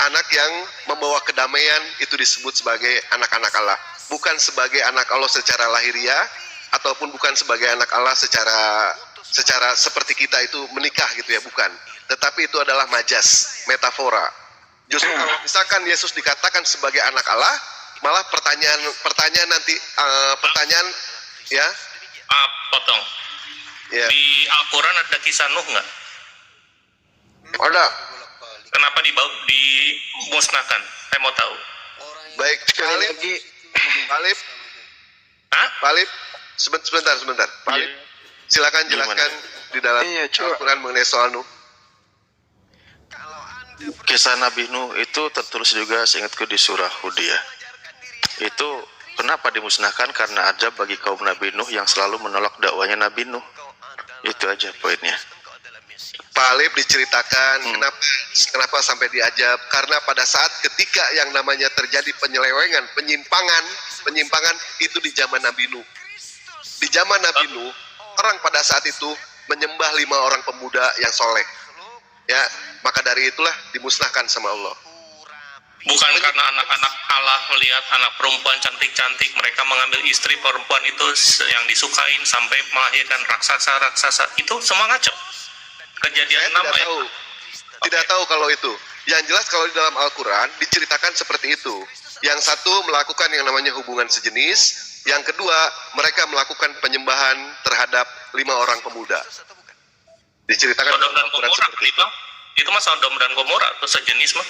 [SPEAKER 6] anak yang membawa kedamaian, itu disebut sebagai anak-anak Allah. Bukan sebagai anak Allah secara lahiriah, ataupun bukan sebagai anak Allah secara seperti kita itu menikah gitu ya, bukan. Tetapi itu adalah majas, metafora. Justru kalau misalkan Yesus dikatakan sebagai anak Allah, malah pertanyaan ya.
[SPEAKER 7] Potong.
[SPEAKER 6] Ya.
[SPEAKER 7] Di Al-Quran ada kisah Nuh nggak?
[SPEAKER 6] Ada.
[SPEAKER 7] Kenapa dimusnahkan? Saya mau tahu.
[SPEAKER 6] Baik, Palip.
[SPEAKER 7] Hah?
[SPEAKER 6] Palip, sebentar. Palip, silakan jelaskan di dalam Al-Quran mengenai soal Nuh.
[SPEAKER 9] Kisah Nabi Nuh itu tertulis juga seingatku di surah Hudiyah. Itu kenapa dimusnahkan? Karena ada bagi kaum Nabi Nuh yang selalu menolak dakwanya Nabi Nuh. Itu aja poinnya.
[SPEAKER 6] Pak Alif diceritakan kenapa sampai diajab, karena pada saat ketika yang namanya terjadi penyelewengan, penyimpangan itu di zaman Nabi Nuh. Di zaman Nabi Nuh, orang pada saat itu menyembah 5 orang pemuda yang soleh. Ya, maka dari itulah dimusnahkan sama Allah.
[SPEAKER 7] Bukan karena anak-anak Allah melihat anak perempuan cantik-cantik, mereka mengambil istri perempuan itu yang disukain sampai melahirkan raksasa-raksasa. Itu semua ngaco. Kejadian 6 ayat.
[SPEAKER 6] Tidak tahu kalau itu. Yang jelas kalau di dalam Al-Quran diceritakan seperti itu. Yang satu melakukan yang namanya hubungan sejenis, yang kedua mereka melakukan penyembahan terhadap 5 orang pemuda. Diceritakan
[SPEAKER 7] Sodom dan
[SPEAKER 6] dalam Al-Quran
[SPEAKER 7] Gomora
[SPEAKER 6] seperti itu.
[SPEAKER 7] Itu mah Sodom dan Gomora itu sejenis mah.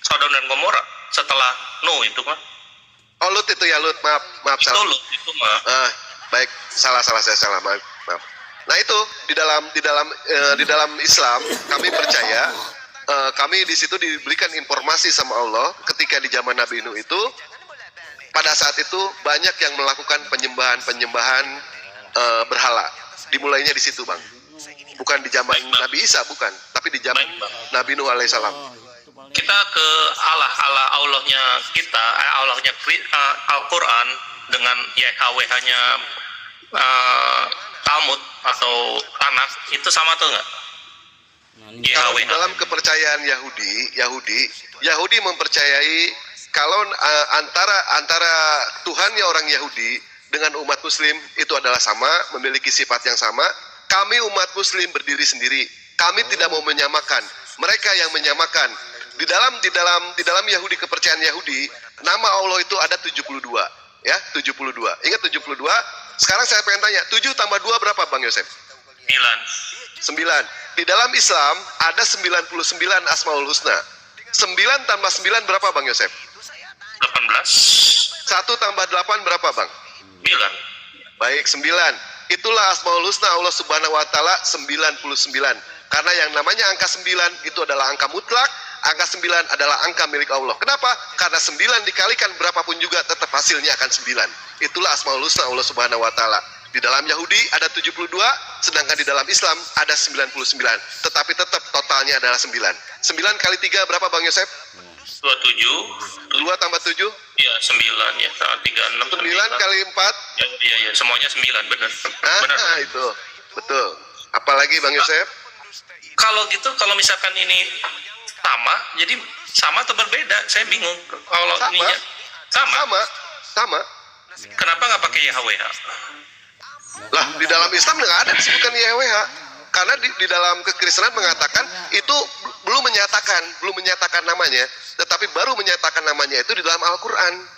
[SPEAKER 7] Sodom dan Gomora setelah Nuh itu mah.
[SPEAKER 6] Oh, Lut itu ya, Lut. Maaf
[SPEAKER 7] Itu
[SPEAKER 6] salah.
[SPEAKER 7] Lut itu mah.
[SPEAKER 6] Baik, salah saya salah. Maaf. Nah, itu di dalam Islam kami percaya, kami di situ diberikan informasi sama Allah ketika di zaman Nabi Nuh itu, pada saat itu banyak yang melakukan penyembahan berhala. Dimulainya di situ, Bang. Bukan di zaman Nabi Isa, bukan, tapi di zaman Nabi Nuh alaihissalam.
[SPEAKER 7] Kita ke Allahnya kita, Allahnya Al-Quran dengan YHWH-nya Talmud atau Tanakh itu sama tuh nggak? YHWH.
[SPEAKER 6] Dalam kepercayaan Yahudi mempercayai kalau antara Tuhannya orang Yahudi dengan umat Muslim itu adalah sama, memiliki sifat yang sama, kami umat muslim berdiri sendiri. Kami tidak mau menyamakan. Mereka yang menyamakan. Di dalam Yahudi, kepercayaan Yahudi, nama Allah itu ada 72, ya, 72. Ingat 72? Sekarang saya pengen tanya, 7 tambah 2 berapa Bang Yosef? 9. Di dalam Islam ada 99 Asmaul Husna. 9 tambah 9 berapa Bang Yosef?
[SPEAKER 7] 18.
[SPEAKER 6] 1 tambah 8 berapa Bang?
[SPEAKER 7] 9.
[SPEAKER 6] Baik, 9. Itulah Asmaul Husna Allah Subhanahu wa taala 99. Karena yang namanya angka 9 itu adalah angka mutlak, angka 9 adalah angka milik Allah. Kenapa? Karena 9 dikalikan berapapun juga tetap hasilnya akan 9. Itulah Asmaul Husna Allah Subhanahu wa taala. Di dalam Yahudi ada 72, sedangkan di dalam Islam ada 99. Tetapi tetap totalnya adalah 9. 9 kali 3 berapa Bang Yosef?
[SPEAKER 7] 27.
[SPEAKER 6] 2 tambah 7?
[SPEAKER 7] Ya, 9 ya. 36.
[SPEAKER 6] 9 kali 4?
[SPEAKER 7] Ya, semuanya 9, benar.
[SPEAKER 6] Nah, itu. Betul. Apalagi Bang Yosef?
[SPEAKER 7] Kalau gitu, kalau misalkan ini sama, jadi sama atau berbeda? Saya bingung. Kalau
[SPEAKER 6] Sama.
[SPEAKER 7] ininya sama.
[SPEAKER 6] Sama.
[SPEAKER 7] Kenapa nggak pakai YHWH?
[SPEAKER 6] Lah, di dalam Islam nggak ada disebutkan YHWH. Karena di dalam kekristenan mengatakan itu belum menyatakan namanya, tetapi baru menyatakan namanya itu di dalam Al-Qur'an.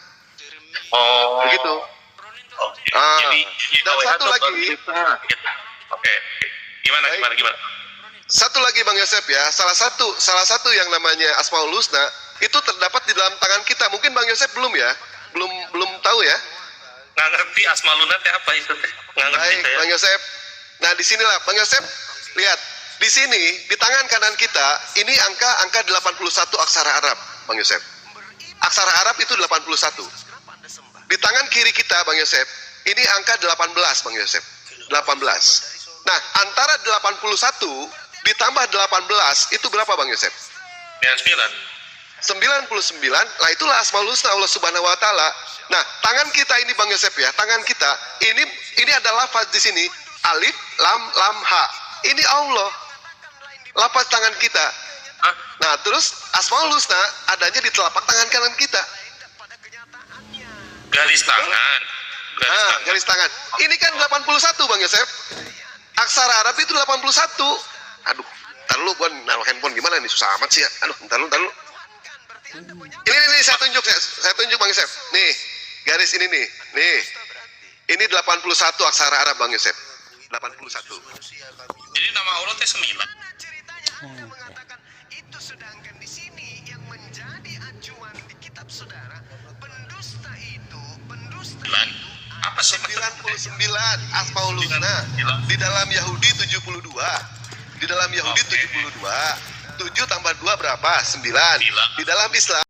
[SPEAKER 7] Oh.
[SPEAKER 6] Begitu.
[SPEAKER 7] Oke.
[SPEAKER 6] Ah,
[SPEAKER 7] Jadi
[SPEAKER 6] dan
[SPEAKER 7] YHWH
[SPEAKER 6] satu
[SPEAKER 7] tuh
[SPEAKER 6] lagi.
[SPEAKER 7] Oke. Gimana?
[SPEAKER 6] Satu lagi Bang Yosef ya, salah satu yang namanya Asmaul Husna itu terdapat di dalam tangan kita. Mungkin Bang Yosef belum ya, belum tahu ya.
[SPEAKER 7] Nggak ngerti Asmaul Husna apa itu? Nggak ngerti
[SPEAKER 6] Baik,
[SPEAKER 7] saya.
[SPEAKER 6] Bang Yosef. Nah, disinilah Bang Yosef, lihat di sini di tangan kanan kita ini angka 81 aksara Arab, Bang Yosef. Aksara Arab itu 81. Di tangan kiri kita, Bang Yosef, ini angka 18, Bang Yosef. 18. Nah, antara 81 ditambah 18 itu berapa Bang Yosef? 99. Nah, itulah Asmaul Husna Allah Subhanahu wa taala. Nah, tangan kita ini Bang Yosef ya, tangan kita ini ada lafaz di sini alif lam ha. Ini Allah. Lafaz tangan kita. Nah, terus Asmaul Husna adanya di telapak tangan kanan kita.
[SPEAKER 7] Garis tangan.
[SPEAKER 6] Garis tangan. Ini kan 81 Bang Yosef. Aksara Arab itu 81. Aduh, ntar lu gua naruh handphone gimana nih, susah amat sih ya. Aduh, ntar lu. Ini saya tunjuk Bang Yosef. Nih, garis ini nih. Nih. Ini 81 aksara Arab Bang Yosef. 81.
[SPEAKER 7] Jadi nama Allah itu 9. Apa sih
[SPEAKER 6] 99 Asmaul Husna. Di dalam Yahudi 72. Di dalam Yahudi 72. 7 tambah 2 berapa? 9. Di dalam Islam